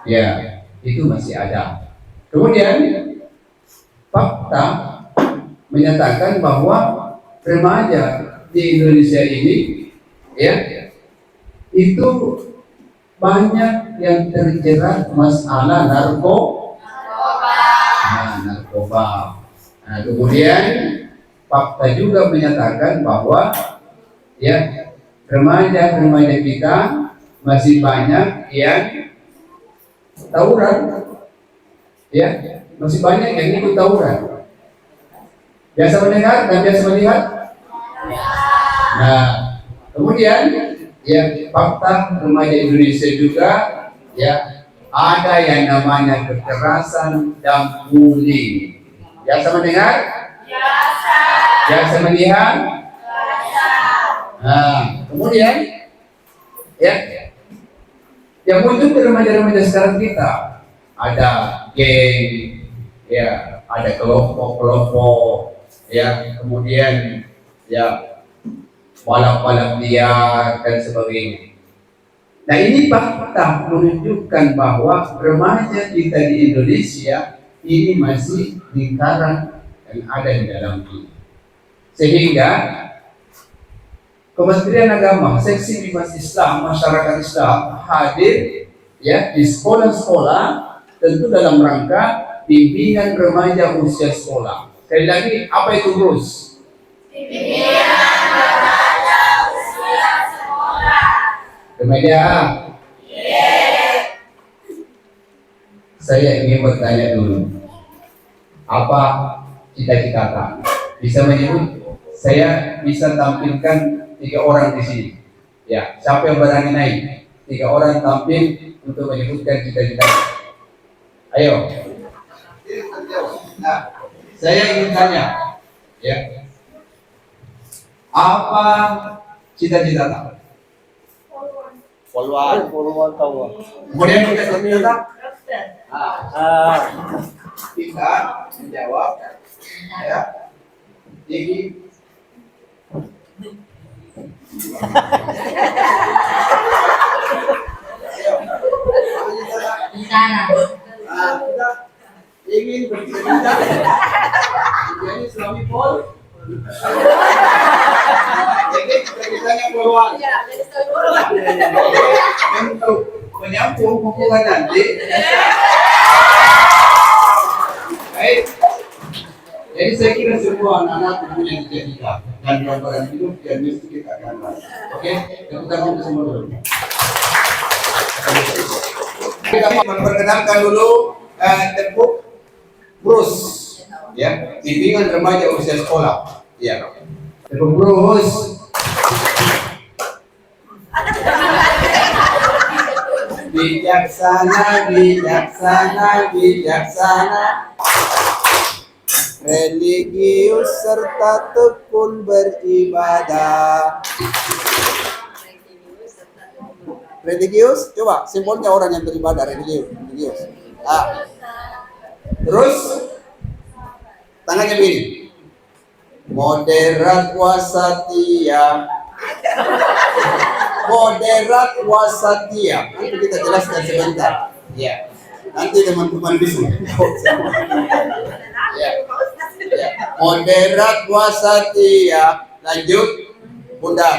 Ya, itu masih ada. Kemudian fakta menyatakan bahwa remaja di Indonesia ini ya itu banyak yang terjerat masalah narkoba. Nah, kemudian fakta juga menyatakan bahwa ya remaja kita masih banyak yang tawuran, ya masih banyak yang ikut tawuran. Biasa mendengar dan biasa melihat. Nah, kemudian ya fakta remaja Indonesia juga ya ada yang namanya kekerasan dan bullying. Biasa mendengar? Biasa melihat? Nah, kemudian ya yang muncul di remaja-remaja sekarang kita ada geng, ya ada kelompok-kelompok, ya kemudian ya balap-balap liar dan sebagainya. Nah ini fakta menunjukkan bahwa remaja kita di Indonesia ini masih lingkaran yang ada di dalam ini. Sehingga Kementerian Agama, Seksi Bimas Islam, Masyarakat Islam hadir ya di sekolah-sekolah tentu dalam rangka bimbingan remaja usia sekolah. Sekali lagi, apa itu Bruce? Bimbingan remaja usia sekolah. Remaja. Saya ingin bertanya dulu, apa cita-cita Kak? Bisa menyebut? Saya bisa tampilkan 3 orang di sini. Ya, siapa yang berani naik? 3 orang tampil untuk menyebutkan cita-cita. Ayo. Nah, saya ingin tanya, ya, apa cita-cita Kak? Poluan. Kemudian kita cita-cita. Kita menjawab, ya. Jadi kita ingin bercita-cita menjadi suami Pol. Jadi cita-citanya peluang untuk menyambung hubungan nanti. Baik. Jadi saya kira semua anak-anak punya cita-cita dan gambaran hidup yang mesti kita gambar. Oke, kita mau semua dulu. Kita memperkenalkan dulu tepuk Bruce, ya, bimbingan remaja usia sekolah. Ya, tepuk Bruce. Bijaksana, bijaksana, bijaksana. Religius serta tekun beribadah. Religius, coba simbolnya orang yang beribadah, religius. Terus tangannya begini. Moderat wasatia. Moderat wasatia. Nanti kita jelaskan sebentar. Ya. Nanti teman-teman bisa. Ya. Ya. Moderat wasatia. Lanjut, Bunda.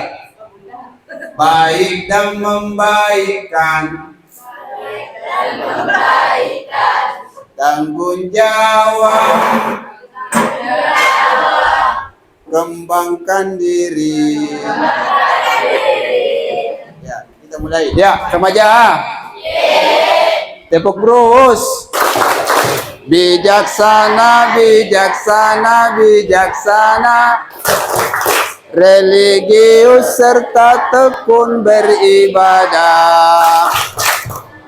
Baik dan membaikkan. Tanggung jawab. Kembangkan diri. Ya, kita mulai. Ya, remaja. Tepuk Bruce. Bijaksana, bijaksana, bijaksana. Religius serta tekun beribadah.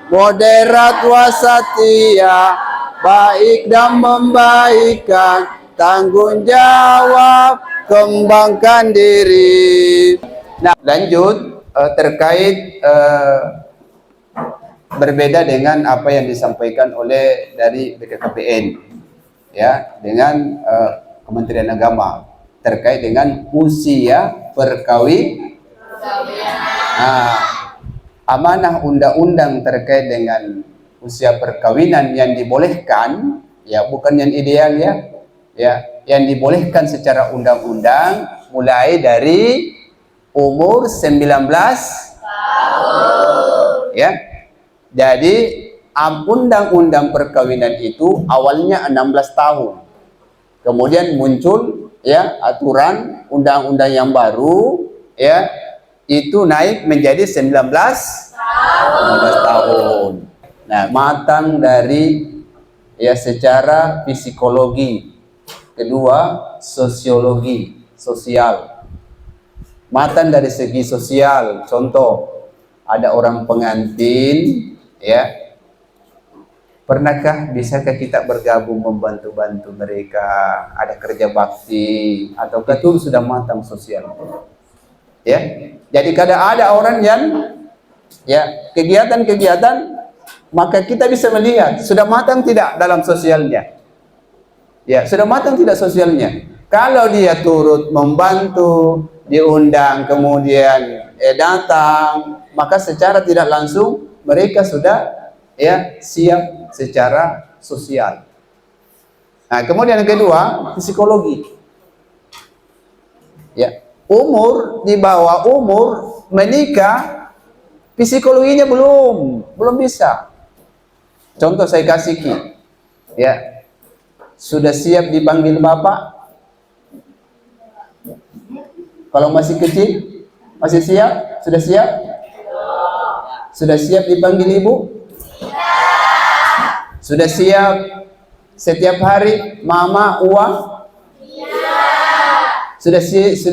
Moderat wasatia, baik dan membaikkan. Tanggung jawab, kembangkan diri. Nah, lanjut terkait berbeda dengan apa yang disampaikan oleh dari BKKBN, ya, dengan Kementerian Agama terkait dengan usia perkawinan. Nah, amanah undang-undang terkait dengan usia perkawinan yang dibolehkan, ya bukan yang ideal ya, yang dibolehkan secara undang-undang mulai dari umur 19 tahun. Ya. Jadi undang-undang perkawinan itu awalnya 16 tahun. Kemudian muncul ya aturan undang-undang yang baru ya itu naik menjadi 19 tahun. Nah, matang dari ya secara psikologi, kedua sosiologi, sosial. Matang dari segi sosial, contoh ada orang pengantin ya. Pernahkah, bisakah kita bergabung membantu-bantu mereka, ada kerja bakti, atau itu sudah matang sosial? Ya, jadi kada ada orang yang ya kegiatan-kegiatan, maka kita bisa melihat sudah matang tidak dalam sosialnya. Ya, sudah matang tidak sosialnya. Kalau dia turut membantu, diundang kemudian datang, maka secara tidak langsung mereka sudah ya siap secara sosial. Nah, kemudian yang kedua, psikologi. Ya, di bawah umur menikah, psikologinya belum bisa. Contoh saya kasih Ki. Ya. Sudah siap dipanggil bapak? Kalau masih kecil, masih siap? Sudah siap? Sudah siap dipanggil ibu? Sudah siap setiap hari mama uang? Sudah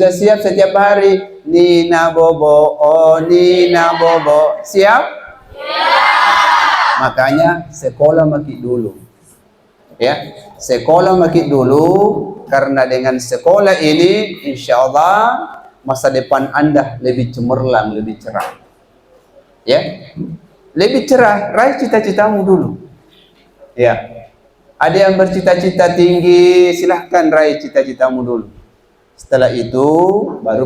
siap setiap hari Nina Bobo, oh Nina Bobo, siap? Makanya sekolah makin dulu. Ya, sekolah makin dulu karena dengan sekolah ini insya Allah masa depan Anda lebih cemerlang, lebih cerah. Ya, lebih cerah. Raih cita-citamu dulu. Ya, ada yang bercita-cita tinggi, silahkan raih cita-citamu dulu. Setelah itu baru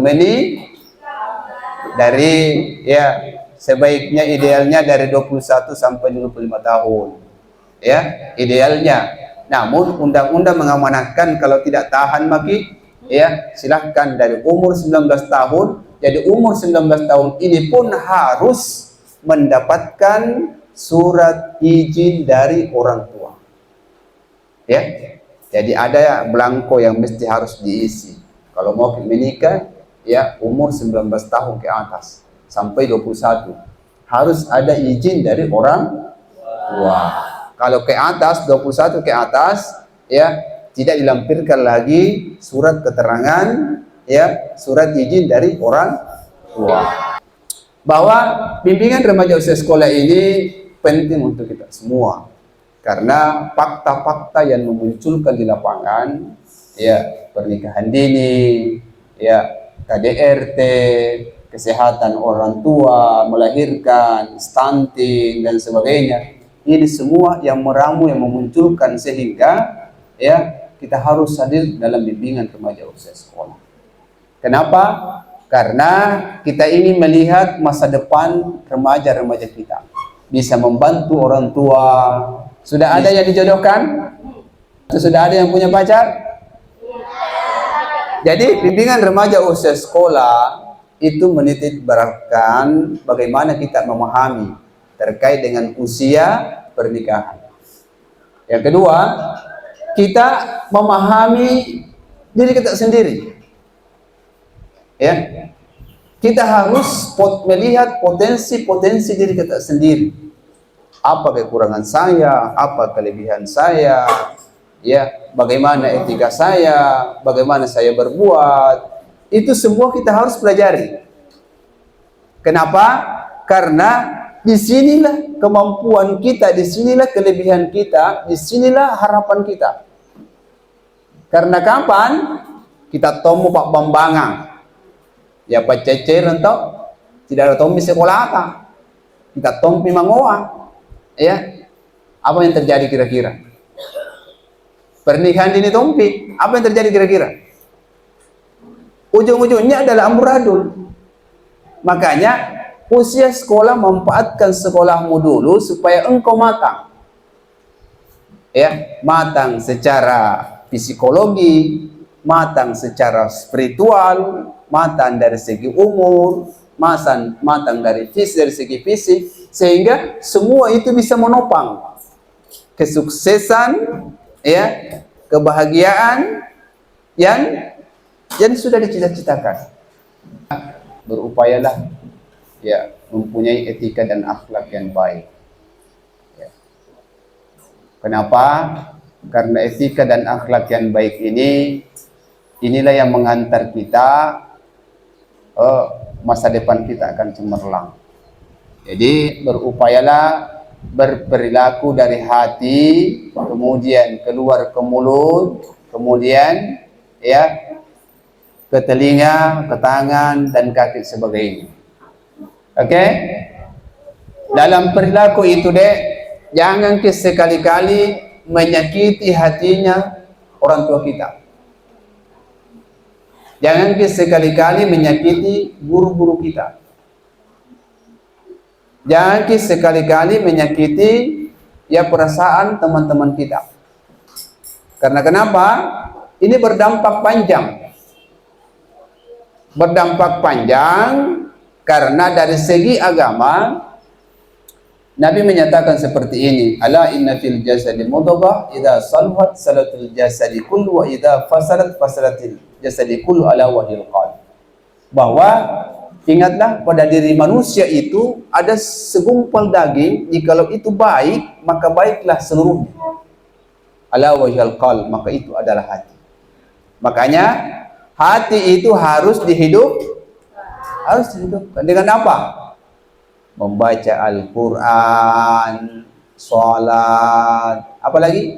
dari ya sebaiknya idealnya dari 21 sampai 25 tahun. Ya, idealnya. Namun undang-undang mengamanatkan kalau tidak tahan maki ya silahkan dari umur 19 tahun. Jadi umur 19 tahun ini pun harus mendapatkan surat izin dari orang tua. Ya. Jadi ada belangko yang mesti harus diisi. Kalau mau menikah ya umur 19 tahun ke atas sampai 21 harus ada izin dari orang tua. Kalau ke atas 21 ke atas ya tidak dilampirkan lagi surat keterangan ya surat izin dari orang tua. Bahwa bimbingan remaja usia sekolah ini penting untuk kita semua karena fakta-fakta yang memunculkan di lapangan ya pernikahan dini ya KDRT, kesehatan orang tua, melahirkan, stunting dan sebagainya. Ini semua yang meramu yang memunculkan sehingga ya kita harus hadir dalam bimbingan remaja usia sekolah. Kenapa? Karena kita ingin melihat masa depan remaja-remaja kita. Bisa membantu orang tua. Sudah ada yang dijodohkan? Sudah ada yang punya pacar? Jadi bimbingan remaja usia sekolah itu menitik beratkan bagaimana kita memahami terkait dengan usia pernikahan. Yang kedua, kita memahami diri kita sendiri. Ya. Kita harus melihat potensi-potensi diri kita sendiri. Apa kekurangan saya, apa kelebihan saya, ya, bagaimana etika saya, bagaimana saya berbuat. Itu semua kita harus pelajari. Kenapa? Karena disinilah kemampuan kita, disinilah kelebihan kita, disinilah harapan kita. Karena kapan kita tomo Pak Bambangang, ya Pak Cecer entah tidak ada tompi sekolah apa, kita tompi mangoa, ya apa yang terjadi kira-kira? Pernikahan dini tompi, apa yang terjadi kira-kira? Ujung-ujungnya adalah amburadul. Makanya usia sekolah, manfaatkan sekolahmu dulu supaya engkau matang. Ya, matang secara psikologi, matang secara spiritual, matang dari segi umur, matang dari segi fisik, sehingga semua itu bisa menopang kesuksesan, ya, kebahagiaan yang sudah dicita-citakan. Berupayalah, ya, mempunyai etika dan akhlak yang baik. Ya. Kenapa? Karena etika dan akhlak yang baik inilah yang mengantar kita, masa depan kita akan cemerlang. Jadi berupayalah berperilaku dari hati, kemudian keluar ke mulut, kemudian, ya, ke telinga, ke tangan, dan kaki sebagainya. Oke? Dalam perilaku itu, dek, jangan sekali-kali menyakiti hatinya orang tua kita. Jangan sekali-kali menyakiti guru-guru kita. Jangan sekali-kali menyakiti, ya, perasaan teman-teman kita. Karena kenapa? Ini berdampak panjang. Berdampak panjang karena dari segi agama Nabi menyatakan seperti ini, ala inna fil jasadi mudghah idza salahat salatul jasadi kullu wa idza fasadat fasadatil jasadi kullu ala wahil qalb. Bahwa ingatlah, pada diri manusia itu ada segumpal daging, jikalau itu baik maka baiklah seluruhnya. Ala wahil qalb, maka itu adalah hati. Makanya hati itu harus dihidupkan dengan apa? Membaca Al-Quran, sholat, apalagi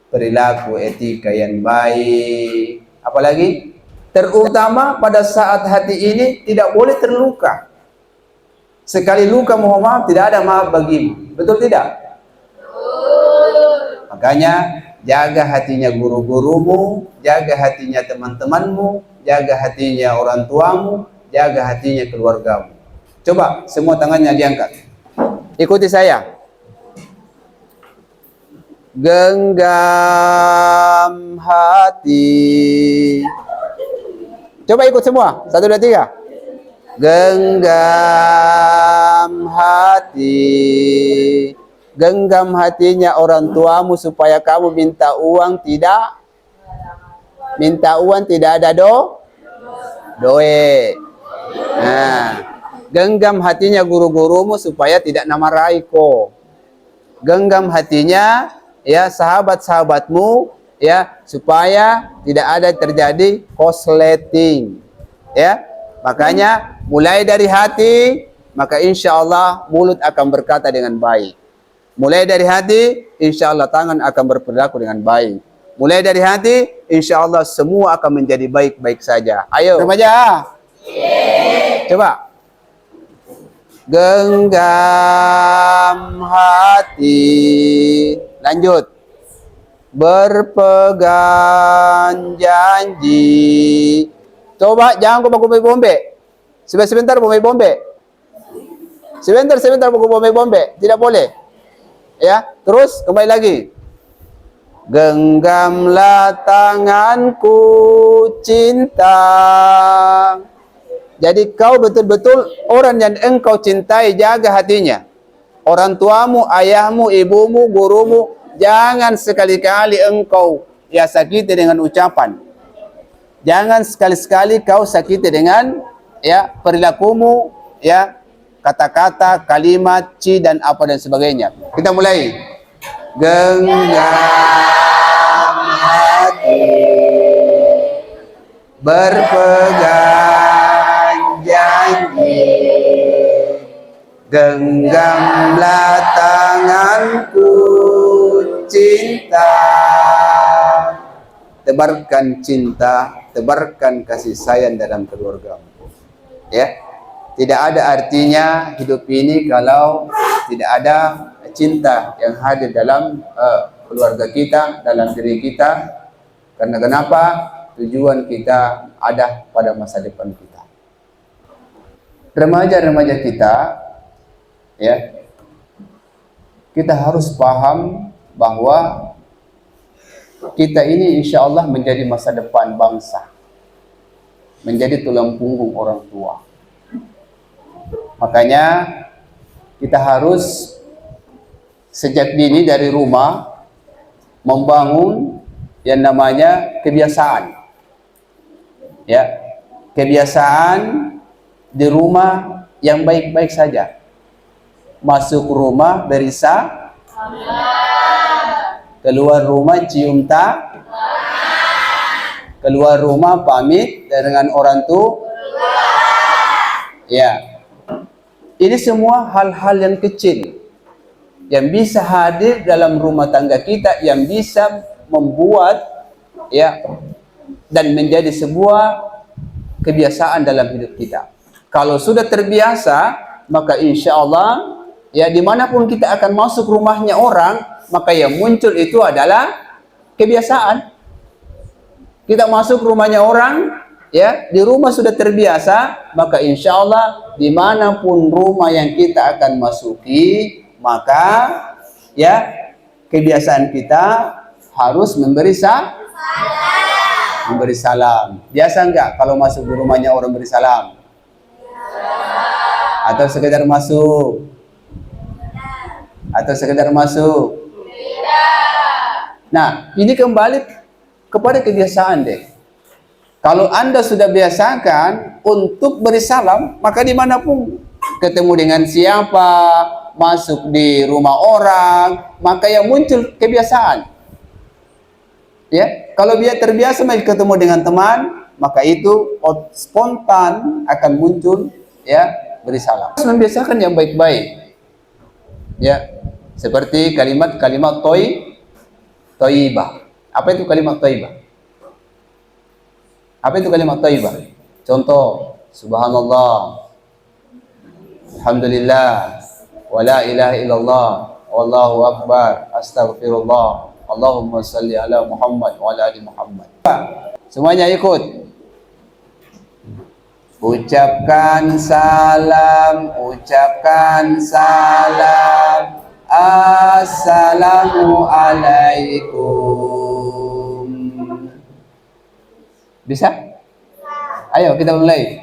perilaku etika yang baik, apalagi terutama pada saat hati ini tidak boleh terluka. Sekali luka, mohon maaf, tidak ada maaf bagimu. Betul tidak? Makanya jaga hatinya guru-gurumu, jaga hatinya teman-temanmu, jaga hatinya orang tuamu, jaga hatinya keluargamu. Coba semua tangannya diangkat. Ikuti saya. Genggam hati. Coba ikut semua. 1, 2, 3. Genggam hati. Genggam hatinya orang tuamu supaya kamu minta uang tidak ada doe. Nah, genggam hatinya guru-gurumu supaya tidak nama raiko. Genggam hatinya, ya, sahabat-sahabatmu, ya, supaya tidak ada terjadi kosleting. Ya, makanya mulai dari hati, maka insya Allah mulut akan berkata dengan baik. Mulai dari hati, insya Allah tangan akan berperilaku dengan baik. Mulai dari hati, insya Allah semua akan menjadi baik-baik saja. Ayo, remaja. Coba. Genggam hati. Lanjut. Berpegang janji. Coba jangan bombe-bombe. Sebentar bombe-bombe. Sebentar bombe-bombe. Tidak boleh. Ya, terus kembali lagi. Genggamlah tanganku cinta. Jadi kau betul-betul orang yang engkau cintai, jaga hatinya. Orang tuamu, ayahmu, ibumu, gurumu, jangan sekali-kali engkau, ya, sakiti dengan ucapan. Jangan sekali-sekali kau sakiti dengan, ya, perilakumu, ya, kata-kata, kalimat, dan apa dan sebagainya. Kita mulai. Genggam hati, berpegang janji, genggamlah tanganku cinta. Tebarkan cinta, tebarkan kasih sayang dalam keluargamu. Ya, tidak ada artinya hidup ini kalau tidak ada cinta yang hadir dalam keluarga kita, dalam diri kita. Karena kenapa? Tujuan kita ada pada masa depan kita. remaja-remaja kita, ya, kita harus paham bahwa kita ini insya Allah menjadi masa depan bangsa, menjadi tulang punggung orang tua. Makanya kita harus sejak dini dari rumah membangun yang namanya kebiasaan, ya, kebiasaan di rumah yang baik-baik saja. Masuk rumah berisa, keluar rumah cium keluar rumah pamit dengan orang tua. Ya, ini semua hal-hal yang kecil yang bisa hadir dalam rumah tangga kita, yang bisa membuat, ya, dan menjadi sebuah kebiasaan dalam hidup kita. Kalau sudah terbiasa, maka insya Allah, ya, dimanapun kita akan masuk rumahnya orang, maka yang muncul itu adalah kebiasaan. Kita masuk rumahnya orang, ya, di rumah sudah terbiasa, maka insya Allah dimanapun rumah yang kita akan masuki, maka, ya, kebiasaan kita harus memberi salam. Biasa enggak kalau masuk di rumahnya orang beri salam? Atau sekedar masuk? Atau sekedar masuk? Nah, ini kembali kepada kebiasaan deh. Kalau Anda sudah biasakan untuk beri salam, maka dimanapun ketemu dengan siapa, masuk di rumah orang, maka yang muncul kebiasaan. Ya, kalau dia terbiasa ketemu dengan teman, maka itu spontan akan muncul, ya, beri salam. Harus membiasakan yang baik-baik. Ya, seperti kalimat-kalimat thayyibah. Apa itu kalimat thayyibah? Apa itu kalimat thayyibah? Contoh, subhanallah, alhamdulillah, wala ilaha illallah, wallahu akbar, astagfirullah, Allahumma salli ala Muhammad wa ala ali Muhammad. Semuanya ikut. Ucapkan salam, assalamu alaikum. Bisa? Ayo kita mulai.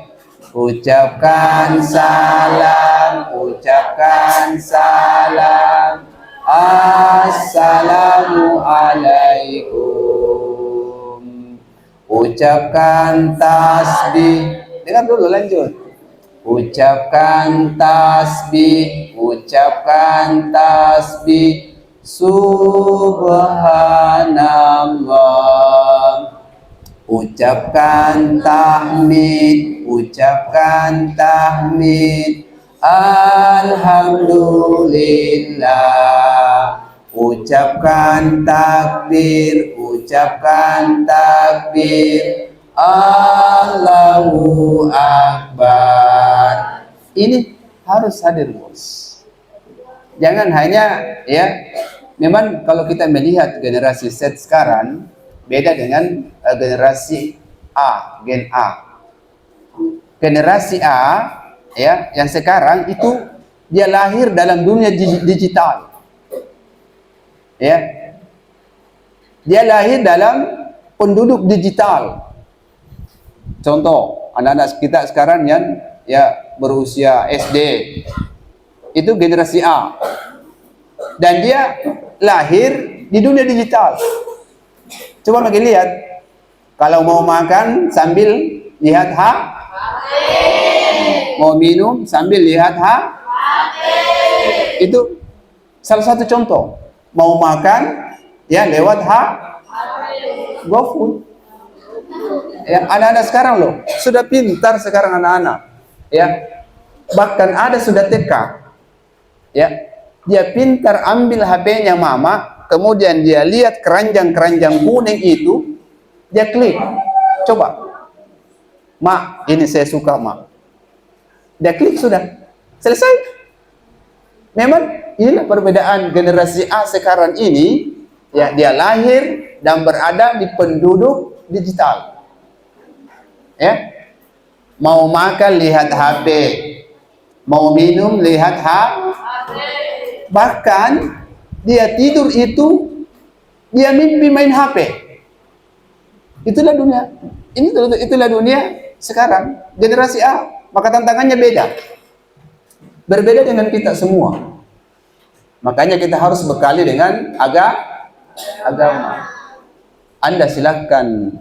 Ucapkan salam, assalamu alaikum. Ucapkan tasbih. Dengar dulu, lanjut. Ucapkan tasbih, subhanallah. Ucapkan tahmid, alhamdulillah. Ucapkan takbir, Allahu Akbar. Ini harus hadir, bos. Jangan hanya, ya, memang kalau kita melihat generasi Z sekarang beda dengan generasi A, gen A. Generasi A, ya, yang sekarang itu dia lahir dalam dunia digital. Ya. Dia lahir dalam penduduk digital. Contoh, anak-anak kita sekarang yang, ya, berusia SD, itu generasi A, dan dia lahir di dunia digital. Coba lagi lihat, kalau mau makan sambil lihat mau minum sambil lihat itu salah satu contoh. Mau makan, ya, lewat GoFood. Ya, anak-anak sekarang loh, sudah pintar sekarang anak-anak. Ya, bahkan ada sudah TK. Ya, dia pintar ambil HP-nya mama, kemudian dia lihat keranjang-keranjang kuning itu, dia klik. Coba, Mak, ini saya suka, Mak. Dia klik, sudah selesai. Memang inilah perbedaan generasi A sekarang ini. Ya, dia lahir dan berada di penduduk digital. Ya, mau makan lihat HP, Mau minum, lihat bahkan dia tidur itu dia mimpi main HP. Itulah dunia. Itulah dunia sekarang, generasi A. Maka tantangannya beda. Berbeda dengan kita semua. Makanya kita harus bekali dengan agama. Anda silahkan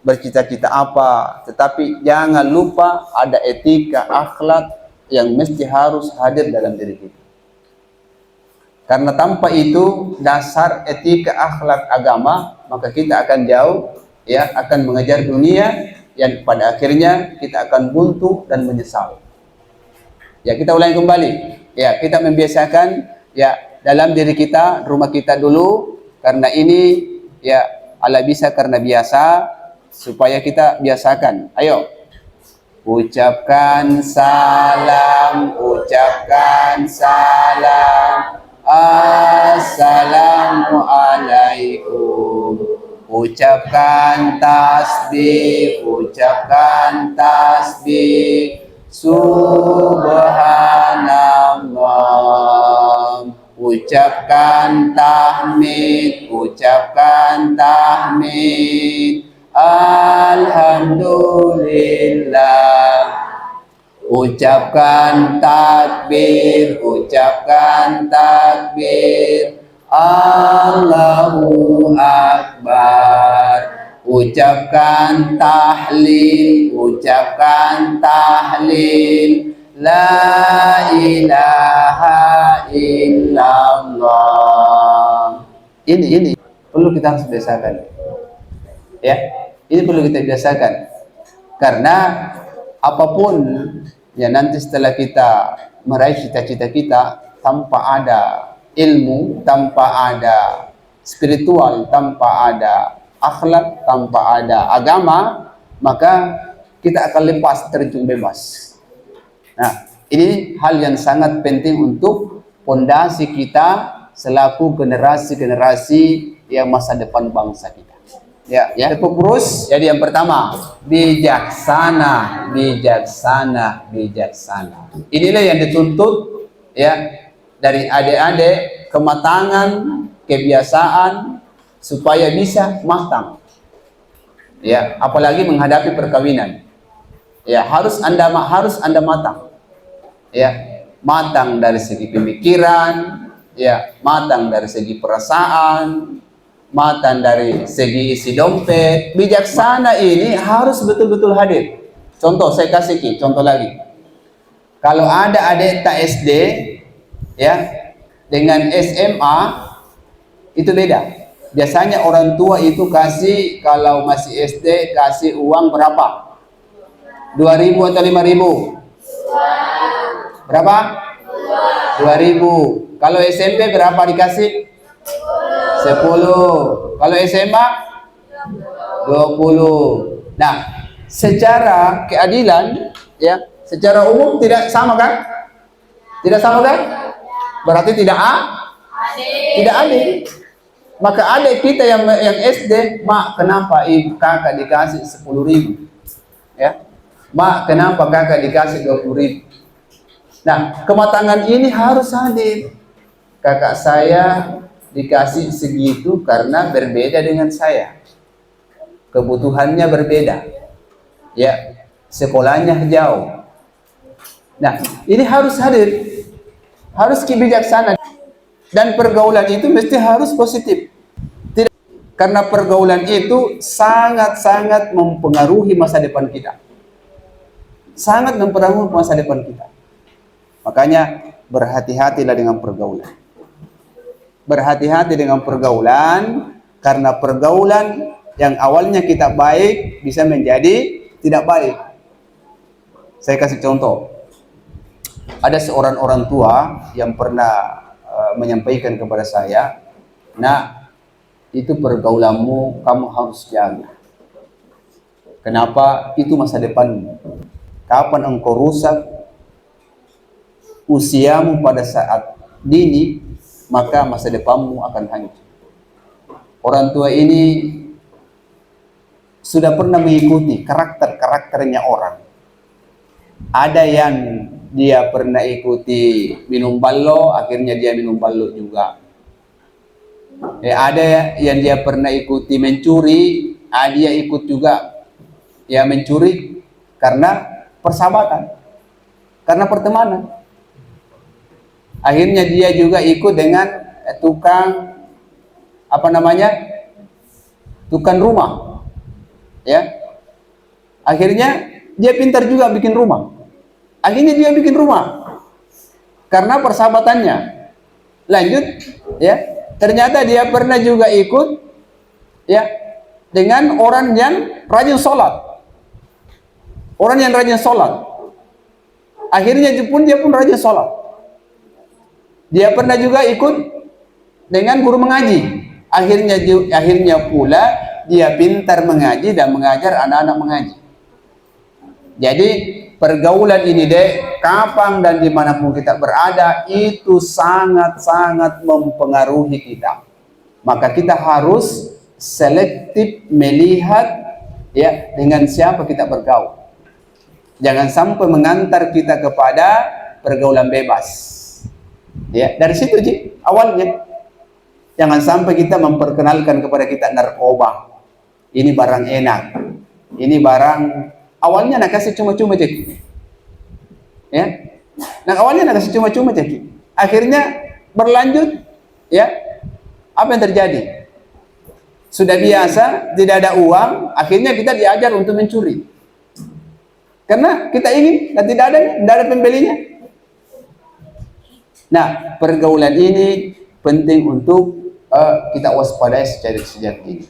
bercita-cita apa, tetapi jangan lupa ada etika, akhlak yang mesti harus hadir dalam diri kita. Karena tanpa itu, dasar etika, akhlak, agama, maka kita akan jauh, ya, akan mengejar dunia yang pada akhirnya kita akan buntu dan menyesal. Ya, kita ulangi kembali. Ya, kita membiasakan ya dalam diri kita, rumah kita dulu, karena ini ya ala bisa karena biasa, supaya kita biasakan. Ayo. Ucapkan salam, assalamualaikum. Ucapkan tasbih, subhanallah. Ucapkan tahmid, alhamdulillah. Ucapkan takbir, Allahu Akbar. Ucapkan tahlil, la ilaha illallah. Ini perlu kita harus biasakan. Ya, ini perlu kita biasakan. Karena apapun ya nanti setelah kita meraih cita-cita kita, tanpa ada ilmu, tanpa ada spiritual, tanpa ada akhlak, tanpa ada agama, maka kita akan lepas terjun bebas. Nah, ini hal yang sangat penting untuk fondasi kita selaku generasi-generasi yang masa depan bangsa kita. Ya, tepuk terus. Jadi yang pertama, bijaksana. Inilah yang dituntut ya dari adik-adik, kematangan, kebiasaan supaya bisa matang. Ya, apalagi menghadapi perkawinan. Ya, harus Anda matang. Ya, matang dari segi pemikiran, ya, matang dari segi perasaan, matang dari segi isi dompet. Bijaksana ini harus betul-betul hadir. Contoh, saya kasih contoh lagi. Kalau ada adik tak SD ya dengan SMA itu beda. Biasanya orang tua itu kasih, kalau masih SD kasih uang berapa? 2.000 atau 5.000? Berapa? 2.000. Kalau SMP berapa dikasih? 10. Kalau SMA 20. Nah, secara keadilan ya, secara umum tidak sama kan? Tidak sama kan? Berarti tidak adil. Maka adik kita yang SD, mak kenapa ibu kakak dikasih 10.000? Ya. Mak kenapa kakak dikasih 20.000? Nah, kematangan ini harus hadir. Kakak saya dikasih segitu karena berbeda dengan saya. Kebutuhannya berbeda. Ya, sekolahnya jauh. Nah, ini harus hadir. Harus bijaksana. Dan pergaulan itu mesti harus positif. Tidak, karena pergaulan itu sangat-sangat mempengaruhi masa depan kita. Sangat mempengaruhi masa depan kita. Makanya berhati-hatilah dengan pergaulan. Berhati-hati dengan pergaulan, karena pergaulan yang awalnya kita baik bisa menjadi tidak baik. Saya kasih contoh. Ada seorang orang tua yang pernah menyampaikan kepada saya, "Nak, itu pergaulanmu kamu harus jaga. Kenapa? Itu masa depanmu. Kapan engkau rusak usiamu pada saat dini, maka masa depanmu akan hancur." Orang tua ini sudah pernah mengikuti karakternya orang. Ada yang dia pernah ikuti minum ballo, akhirnya dia minum ballo juga. Ada yang dia pernah ikuti mencuri, dia ikut juga ya mencuri karena persahabatan, karena pertemanan. Akhirnya dia juga ikut dengan tukang tukang rumah, ya. Akhirnya dia pintar juga bikin rumah. Akhirnya dia bikin rumah karena persahabatannya. Lanjut, ya. Ternyata dia pernah juga ikut, ya, dengan orang yang rajin sholat. Orang yang rajin sholat. Akhirnya dia pun rajin sholat. Dia pernah juga ikut dengan guru mengaji. Akhirnya pula dia pintar mengaji dan mengajar anak-anak mengaji. Jadi pergaulan ini kapan dan dimanapun kita berada itu sangat-sangat mempengaruhi kita. Maka kita harus selektif melihat ya dengan siapa kita bergaul. Jangan sampai mengantar kita kepada pergaulan bebas. Ya, dari situ awalnya. Jangan sampai kita memperkenalkan kepada kita narkoba. Ini barang enak. Ini barang awalnya nak kasih cuma-cuma cek. Ya. Nah, awalnya nak kasih cuma-cuma cek. Akhirnya berlanjut, ya. Apa yang terjadi? Sudah biasa, tidak ada uang, akhirnya kita diajar untuk mencuri. Karena kita ingin dan tidak ada pembelinya. Nah, pergaulan ini penting untuk kita waspadai sejak ini,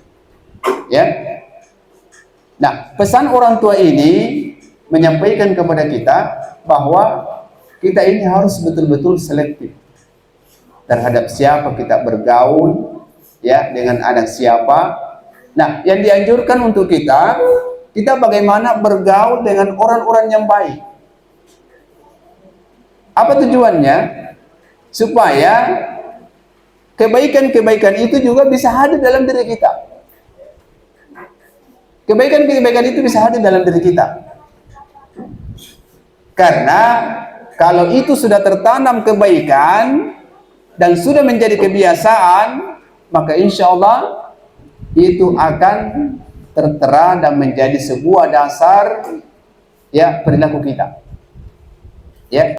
ya. Nah, pesan orang tua ini menyampaikan kepada kita bahwa kita ini harus betul-betul selektif terhadap siapa kita bergaul, ya, dengan anak siapa. Nah, yang dianjurkan untuk kita bagaimana bergaul dengan orang-orang yang baik. Apa tujuannya? Supaya kebaikan-kebaikan itu juga bisa hadir dalam diri kita. Kebaikan-kebaikan itu bisa hadir dalam diri kita. Karena kalau itu sudah tertanam kebaikan dan sudah menjadi kebiasaan, maka insya Allah itu akan tertera dan menjadi sebuah dasar ya perilaku kita. Ya.